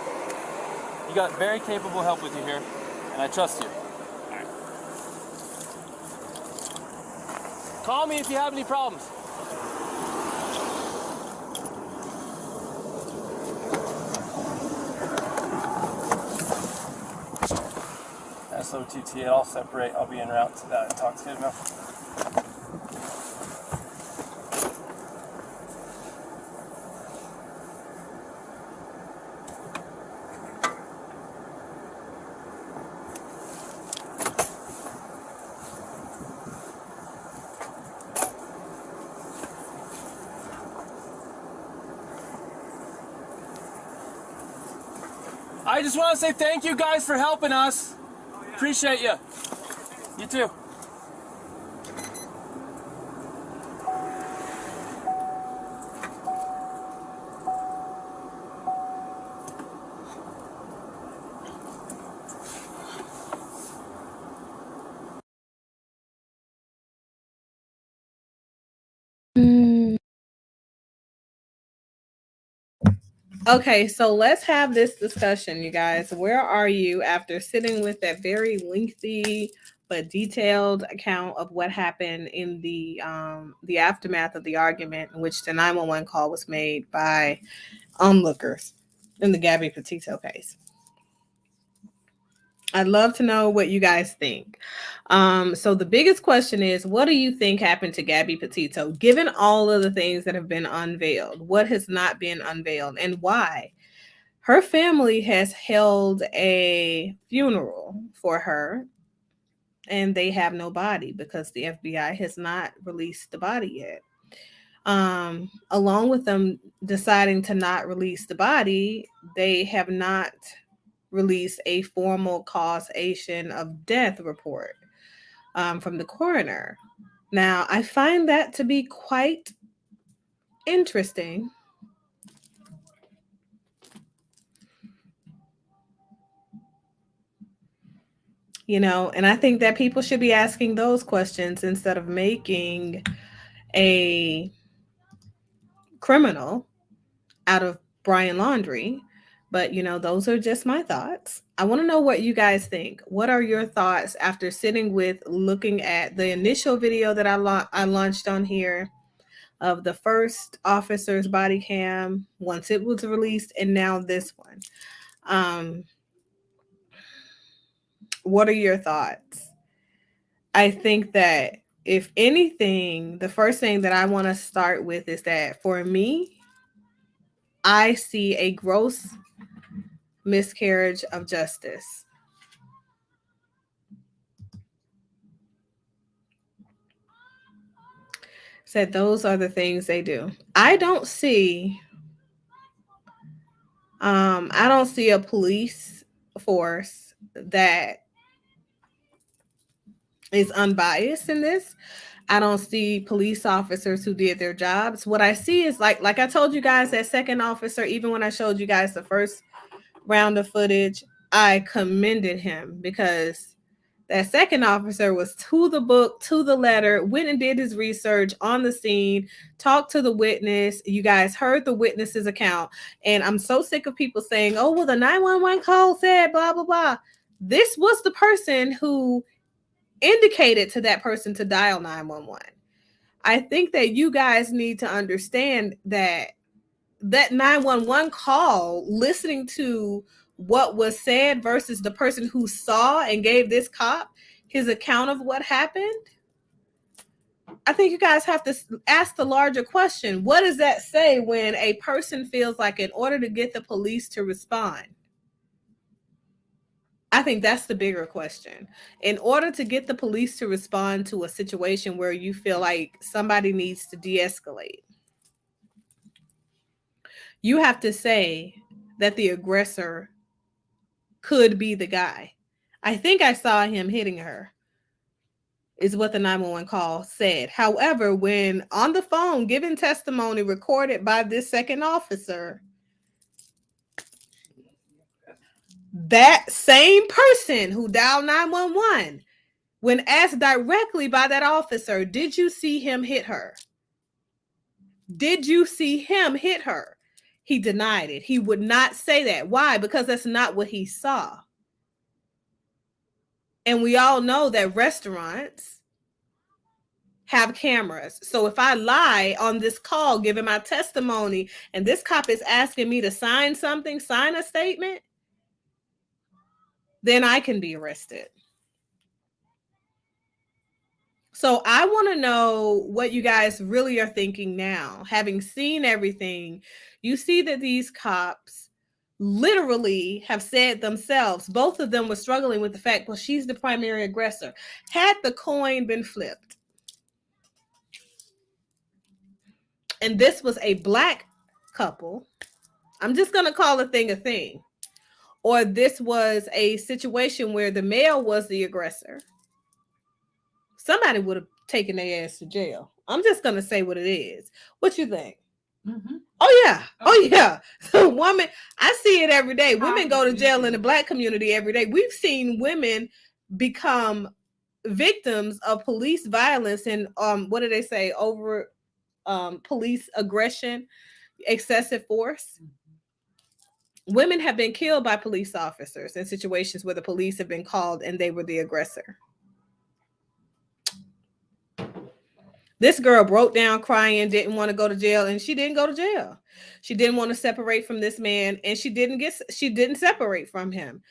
You got very capable help with you here, and I trust you. All right. Call me if you have any problems. SOTT, I'll separate. I'll be en route to that intoxicated male. I just want to say thank you guys for helping us. Appreciate you. You too. Okay, so let's have this discussion, you guys. Where are you after sitting with that very lengthy but detailed account of what happened in the aftermath of the argument in which the 911 call was made by onlookers in the Gabby Petito case? I'd love to know what you guys think. So the biggest question is, what do you think happened to Gabby Petito, given all of the things that have been unveiled? What has not been unveiled, and why? Her family has held a funeral for her, and they have no body because the FBI has not released the body yet. Along with them deciding to not release the body, they have not released a formal causation of death report from the coroner. Now, I find that to be quite interesting. And I think that people should be asking those questions instead of making a criminal out of Brian Laundrie. But, those are just my thoughts. I want to know what you guys think. What are your thoughts after looking at the initial video that I launched on here of the first officer's body cam once it was released, and now this one? What are your thoughts? I think that, if anything, the first thing that I want to start with is that, for me, I see a gross miscarriage of justice. Said those are the things they do. I don't see a police force that is unbiased in this. I don't see police officers who did their jobs. What I see is like I told you guys, that second officer, even when I showed you guys the first round of footage, I commended him because That second officer was to the book, to the letter, went and did his research on the scene, talked to the witness. You guys heard the witness's account. And I'm so sick of people saying, oh, well, the 911 call said blah, blah, blah. This was the person who indicated to that person to dial 911. I think that you guys need to understand that 911 call, listening to what was said versus the person who saw and gave this cop his account of what happened. I think you guys have to ask the larger question. What does that say when a person feels like in order to get the police to respond? I think that's the bigger question. In order to get the police to respond to a situation where you feel like somebody needs to de-escalate, you have to say that the aggressor could be the guy. I think I saw him hitting her, is what the 911 call said. However, when on the phone giving testimony recorded by this second officer, that same person who dialed 911, when asked directly by that officer, did you see him hit her? Did you see him hit her? He denied it. He would not say that. Why? Because that's not what he saw. And we all know that restaurants have cameras. So if I lie on this call, giving my testimony, and this cop is asking me to sign something, sign a statement, then I can be arrested. So I want to know what you guys really are thinking now. Having seen everything, you see that these cops literally have said themselves, both of them were struggling with the fact, well, she's the primary aggressor. Had the coin been flipped, and this was a black couple, I'm just going to call a thing, or this was a situation where the male was the aggressor, somebody would have taken their ass to jail. I'm just going to say what it is. What you think? Mm-hmm. Oh, yeah. Oh, yeah. So woman, I see it every day. Women go to jail in the black community every day. We've seen women become victims of police violence and what do they say? Over police aggression, excessive force. Women have been killed by police officers in situations where the police have been called and they were the aggressor. This girl broke down crying, didn't want to go to jail, and she didn't go to jail. She didn't want to separate from this man, and she didn't separate from him.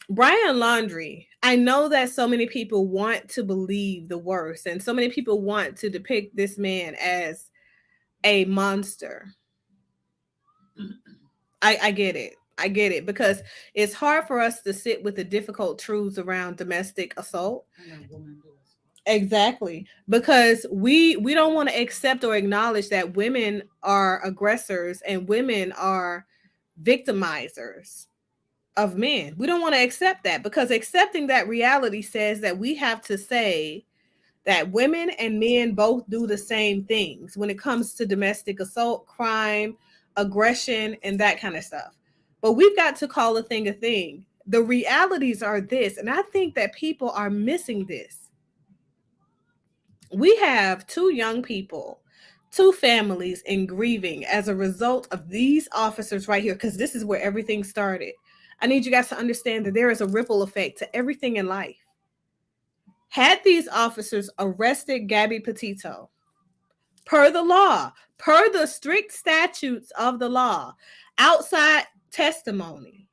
Brian Laundrie, I know that so many people want to believe the worst, and so many people want to depict this man as a monster. I get it. I get it, because it's hard for us to sit with the difficult truths around domestic assault. Exactly, because we don't want to accept or acknowledge that women are aggressors and women are victimizers of men. We don't want to accept that, because accepting that reality says that we have to say that women and men both do the same things when it comes to domestic assault, crime, aggression, and that kind of stuff. But we've got to call a thing a thing. The realities are this, and I think that people are missing this. We have two young people, two families in grieving as a result of these officers right here, because this is where everything started. I need you guys to understand that there is a ripple effect to everything in life. Had these officers arrested Gabby Petito, per the law, per the strict statutes of the law, outside testimony,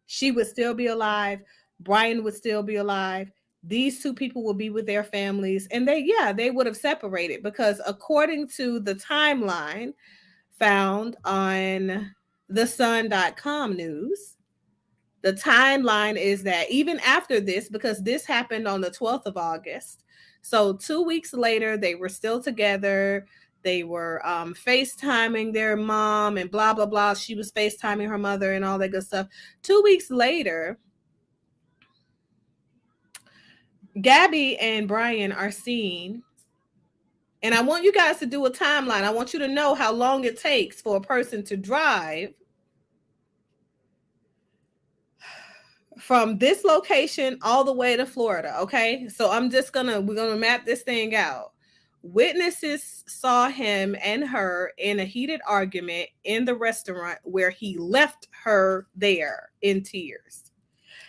she would still be alive. Brian would still be alive. These two people will be with their families, and they would have separated, because according to the timeline found on thesun.com news, the timeline is that even after this, because this happened on the 12th of August, so 2 weeks later, they were still together. They were FaceTiming their mom and blah, blah, blah. She was FaceTiming her mother and all that good stuff. 2 weeks later, Gabby and Brian are seen, and I want you guys to do a timeline. I want you to know how long it takes for a person to drive from this location all the way to Florida. Okay. So we're gonna map this thing out. Witnesses saw him and her in a heated argument in the restaurant where he left her there in tears.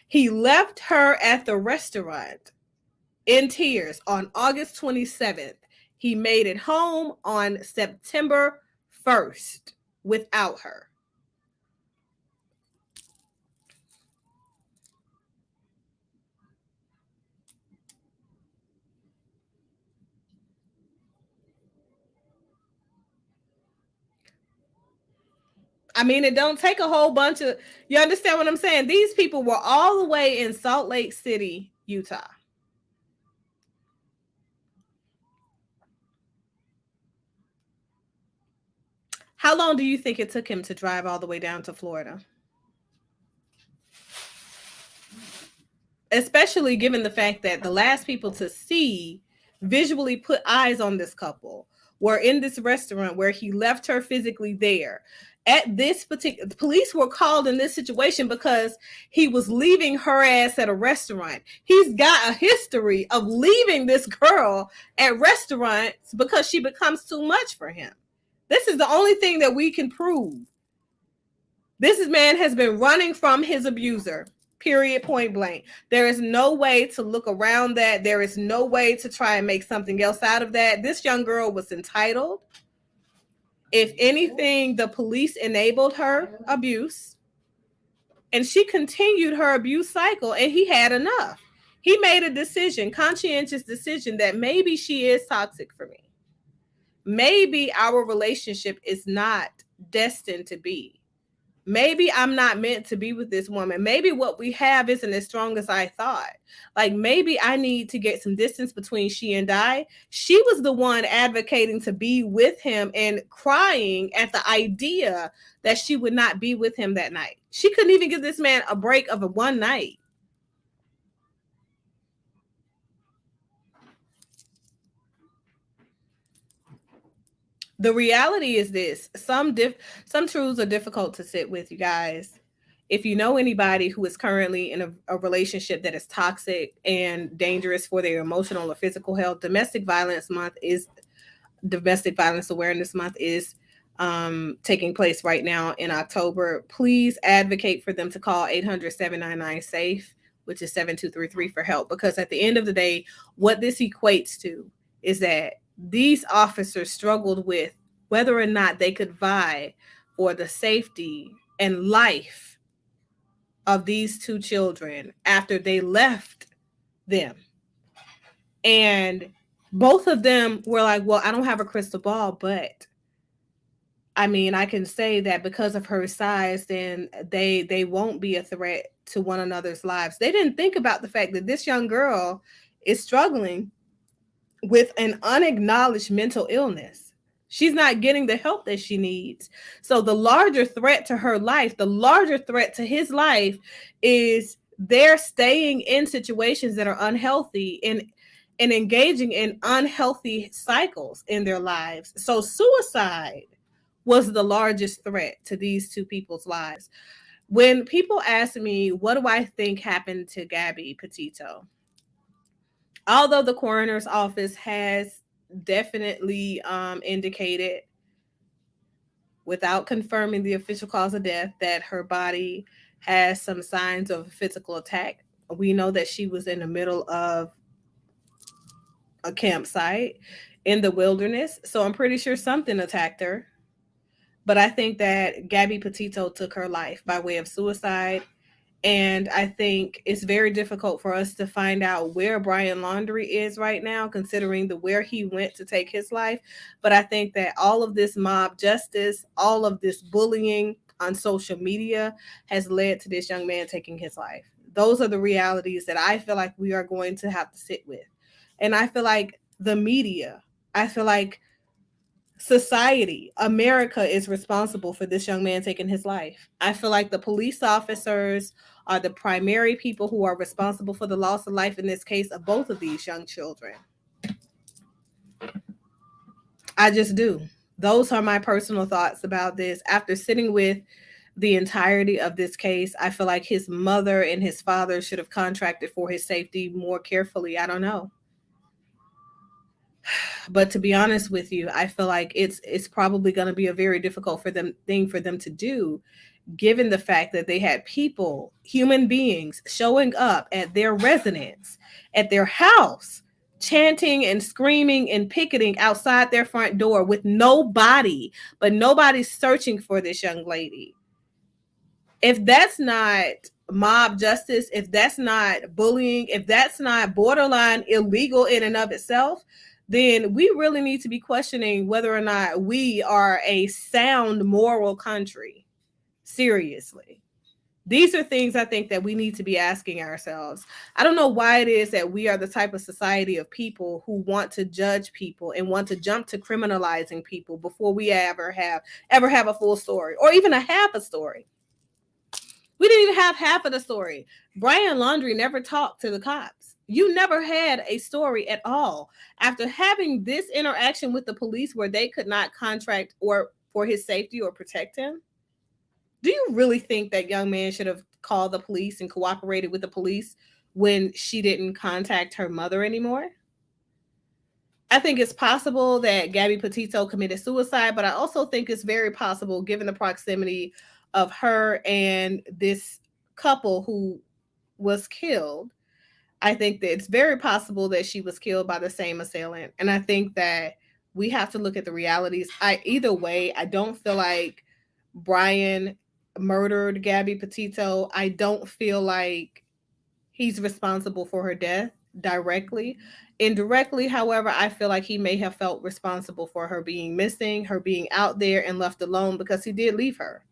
He left her at the restaurant in tears on August 27th. He made it home on September 1st without her. I mean, it don't take a whole bunch of, you understand what I'm saying? These people were all the way in Salt Lake City, Utah. How long do you think it took him to drive all the way down to Florida? Especially given the fact that the last people to see, visually put eyes on this couple, were in this restaurant where he left her physically there. At this particular, the police were called in this situation because he was leaving her ass at a restaurant. He's got a history of leaving this girl at restaurants because she becomes too much for him. This is the only thing that we can prove. This man has been running from his abuser, period, point blank. There is no way to look around that. There is no way to try and make something else out of that. This young girl was entitled. If anything, the police enabled her abuse, and she continued her abuse cycle, and he had enough. He made a decision, conscientious decision, that maybe she is toxic for me. Maybe our relationship is not destined to be. Maybe I'm not meant to be with this woman. Maybe what we have isn't as strong as I thought. Like, maybe I need to get some distance between she and I. She was the one advocating to be with him and crying at the idea that she would not be with him that night. She couldn't even give this man a break of a one night. The reality is this: some truths are difficult to sit with, you guys. If you know anybody who is currently in a relationship that is toxic and dangerous for their emotional or physical health, Domestic Violence Awareness Month is taking place right now in October. Please advocate for them to call 800-799-SAFE, which is 7233, for help. Because at the end of the day, what this equates to is that these officers struggled with whether or not they could vie for the safety and life of these two children after they left them. And both of them were like, well, I don't have a crystal ball, but I mean, I can say that because of her size, then they won't be a threat to one another's lives. They didn't think about the fact that this young girl is struggling with an unacknowledged mental illness. She's not getting the help that she needs. So the larger threat to her life, the larger threat to his life, is they're staying in situations that are unhealthy and engaging in unhealthy cycles in their lives. So suicide was the largest threat to these two people's lives. When people ask me, what do I think happened to Gabby Petito? Although the coroner's office has definitely indicated, without confirming the official cause of death, that her body has some signs of physical attack. We know that she was in the middle of a campsite in the wilderness, so I'm pretty sure something attacked her. But I think that Gabby Petito took her life by way of suicide. And I think it's very difficult for us to find out where Brian Laundrie is right now, considering where he went to take his life. But I think that all of this mob justice, all of this bullying on social media has led to this young man taking his life. Those are the realities that I feel like we are going to have to sit with. And I feel like the media, I feel like society, America, is responsible for this young man taking his life. I feel like the police officers are the primary people who are responsible for the loss of life in this case of both of these young children. I just do. Those are my personal thoughts about this after sitting with the entirety of this case. I feel like his mother and his father should have contracted for his safety more carefully. I don't know. But to be honest with you, I feel like it's probably going to be a very difficult for them thing for them to do, given the fact that they had people, human beings, showing up at their residence, at their house, chanting and screaming and picketing outside their front door with nobody, but nobody's searching for this young lady. If that's not mob justice, if that's not bullying, if that's not borderline illegal in and of itself, then we really need to be questioning whether or not we are a sound moral country. Seriously. These are things I think that we need to be asking ourselves. I don't know why it is that we are the type of society of people who want to judge people and want to jump to criminalizing people before we ever have a full story or even a half a story. We didn't even have half of the story. Brian Laundrie never talked to the cops. You never had a story at all. After having this interaction with the police where they could not contract or for his safety or protect him, do you really think that young man should have called the police and cooperated with the police when she didn't contact her mother anymore? I think it's possible that Gabby Petito committed suicide, but I also think it's very possible, given the proximity of her and this couple who was killed, I think that it's very possible that she was killed by the same assailant. And I think that we have to look at the realities. Either way, I don't feel like Brian murdered Gabby Petito. I don't feel like he's responsible for her death directly. Indirectly, however, I feel like he may have felt responsible for her being missing, her being out there and left alone, because he did leave her.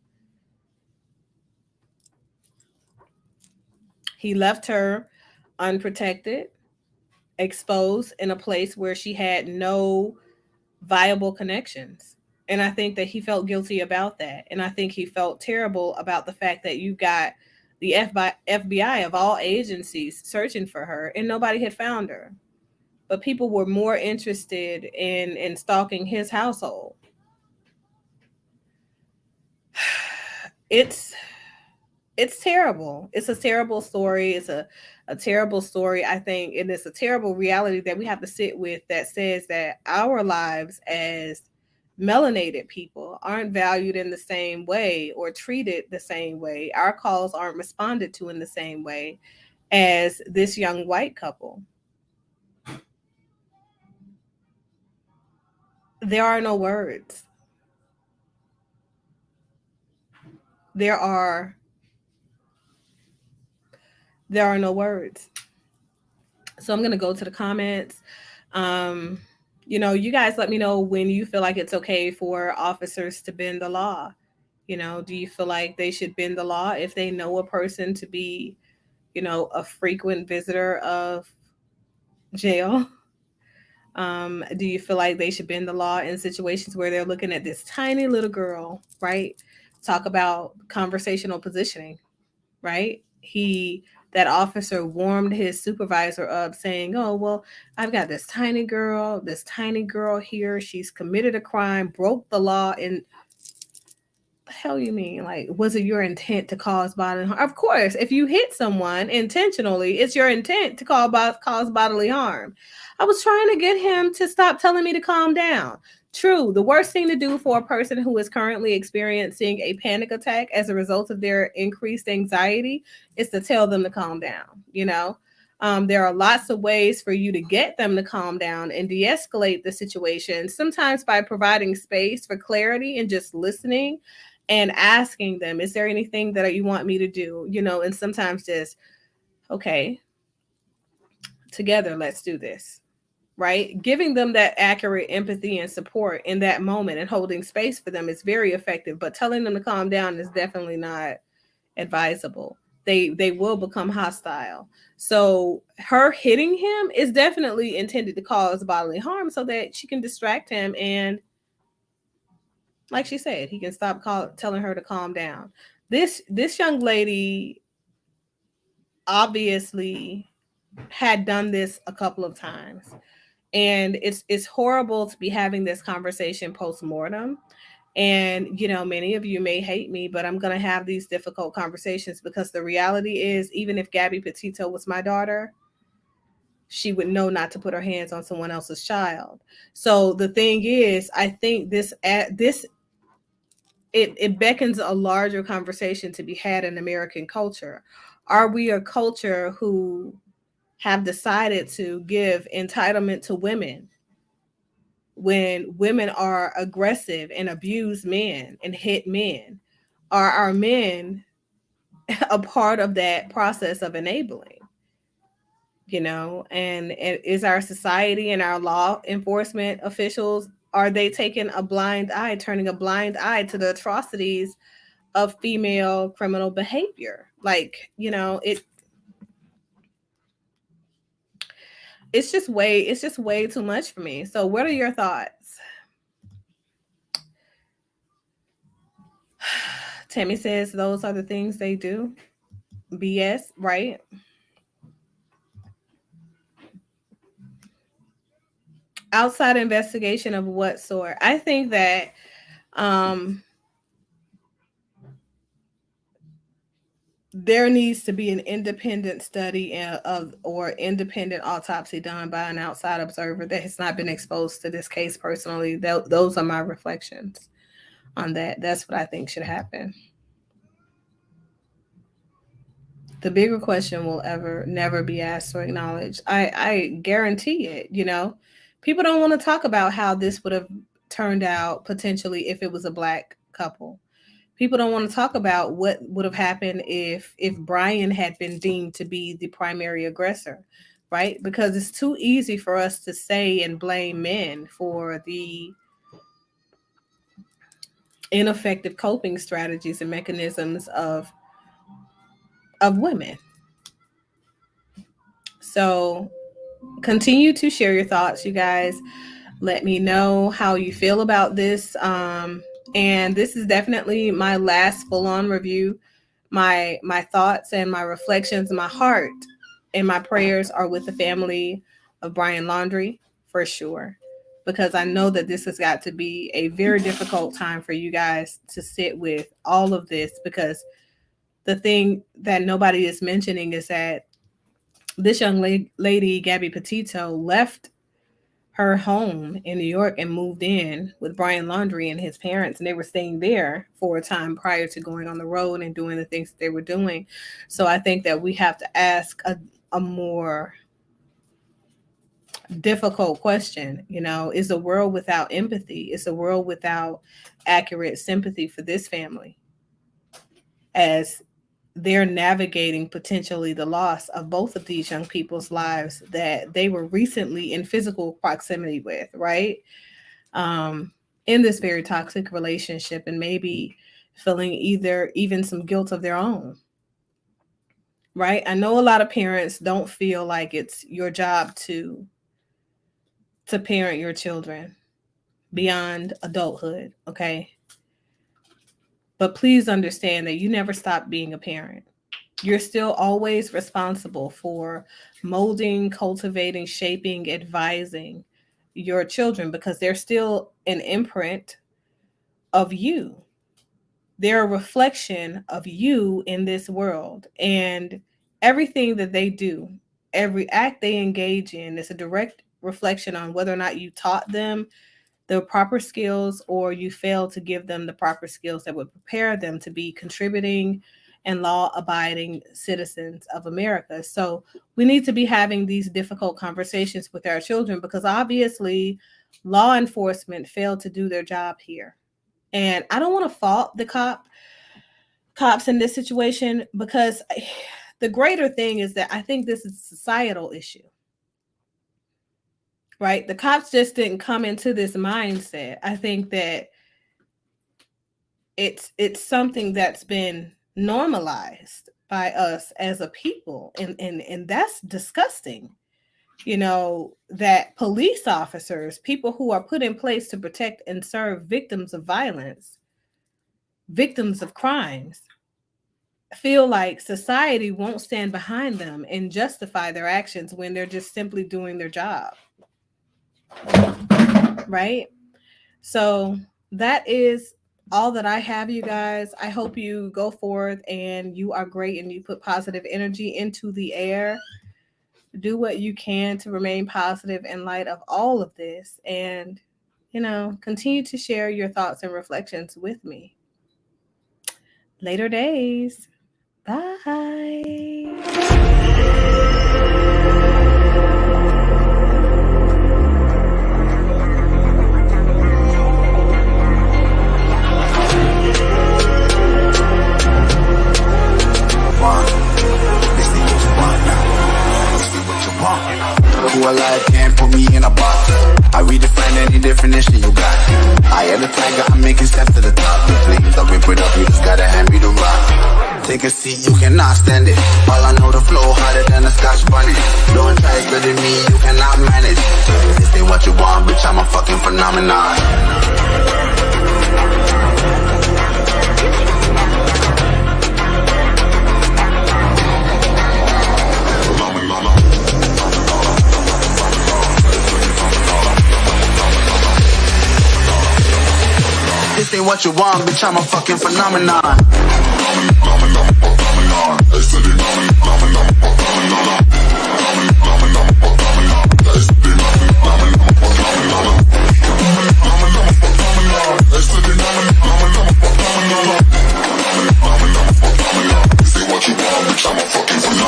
He left her unprotected, exposed in a place where she had no viable connections. And I think that he felt guilty about that. And I think he felt terrible about the fact that you got the FBI of all agencies searching for her and nobody had found her. But people were more interested in stalking his household. It's terrible. It's a terrible story. It's a terrible story, I think, and it's a terrible reality that we have to sit with, that says that our lives as melanated people aren't valued in the same way or treated the same way. Our calls aren't responded to in the same way as this young white couple. There are no words. There are no words. So I'm going to go to the comments. You guys let me know when you feel like it's okay for officers to bend the law. Do you feel like they should bend the law if they know a person to be, a frequent visitor of jail? Do you feel like they should bend the law in situations where they're looking at this tiny little girl, right? Talk about conversational positioning, right? That officer warmed his supervisor up saying, oh, well, I've got this tiny girl here. She's committed a crime, broke the law. And the hell you mean? Like, was it your intent to cause bodily harm? Of course, if you hit someone intentionally, it's your intent to cause bodily harm. I was trying to get him to stop telling me to calm down. True, the worst thing to do for a person who is currently experiencing a panic attack as a result of their increased anxiety is to tell them to calm down. There are lots of ways for you to get them to calm down and de-escalate the situation, sometimes by providing space for clarity and just listening and asking them, is there anything that you want me to do? And sometimes just, okay, together, let's do this. Right? Giving them that accurate empathy and support in that moment and holding space for them is very effective, but telling them to calm down is definitely not advisable. They will become hostile. So her hitting him is definitely intended to cause bodily harm so that she can distract him, and like she said, he can stop telling her to calm down. This young lady obviously had done this a couple of times. And it's horrible to be having this conversation post-mortem And, many of you may hate me, but I'm going to have these difficult conversations because the reality is, even if Gabby Petito was my daughter, she would know not to put her hands on someone else's child. So the thing is, I think it beckons a larger conversation to be had in American culture. Are we a culture who have decided to give entitlement to women when women are aggressive and abuse men and hit men? Are our men a part of that process of enabling? And is our society and our law enforcement officials, are they taking a blind eye, turning a blind eye to the atrocities of female criminal behavior? Like, it's just way too much for me. So what are your thoughts? Tammy says those are the things they do. BS, right? Outside investigation of what sort? I think that there needs to be an independent study of or independent autopsy done by an outside observer that has not been exposed to this case personally. Those are my reflections on that. That's what I think should happen. The bigger question will ever never be asked or acknowledged. I guarantee it. People don't want to talk about how this would have turned out potentially if it was a black couple. People don't want to talk about what would have happened if Brian had been deemed to be the primary aggressor, right? Because it's too easy for us to say and blame men for the ineffective coping strategies and mechanisms of women. So continue to share your thoughts, you guys. Let me know how you feel about this. And this is definitely my last full-on review. My thoughts and my reflections, my heart and my prayers are with the family of Brian Laundrie for sure, because I know that this has got to be a very difficult time for you guys to sit with all of this, because the thing that nobody is mentioning is that this young lady, Gabby Petito, left her home in New York and moved in with Brian Laundrie and his parents, and they were staying there for a time prior to going on the road and doing the things that they were doing. So I think that we have to ask a more difficult question. Is a world without empathy, is a world without accurate sympathy for this family as they're navigating potentially the loss of both of these young people's lives that they were recently in physical proximity with, right? In this very toxic relationship, and maybe feeling even some guilt of their own, right? I know a lot of parents don't feel like it's your job to parent your children beyond adulthood, okay? But please understand that you never stop being a parent. You're still always responsible for molding, cultivating, shaping, advising your children, because they're still an imprint of you. They're a reflection of you in this world. And everything that they do, every act they engage in, is a direct reflection on whether or not you taught them the proper skills or you failed to give them the proper skills that would prepare them to be contributing and law-abiding citizens of America. So we need to be having these difficult conversations with our children, because obviously law enforcement failed to do their job here. And I don't want to fault the cops in this situation, because the greater thing is that I think this is a societal issue. Right? The cops just didn't come into this mindset. I think that it's something that's been normalized by us as a people, and that's disgusting. That police officers, people who are put in place to protect and serve victims of violence, victims of crimes, feel like society won't stand behind them and justify their actions when they're just simply doing their job. Right? So that is all that I have, you guys. I hope you go forth and you are great and you put positive energy into the air. Do what you can to remain positive in light of all of this. And, continue to share your thoughts and reflections with me. Later days. Bye. Who alive can't put me in a box. I redefine any definition you got. I am the tiger, I'm making steps to the top. The flames, I'll rip it up, you just gotta hand me the rock. Take a seat, you cannot stand it. All I know, the flow harder than a Scotch bunny. Don't try studying me, you cannot manage. This ain't what you want, bitch, I'm a fucking phenomenon. This ain't what you want, bitch, I'm a fucking phenomenon.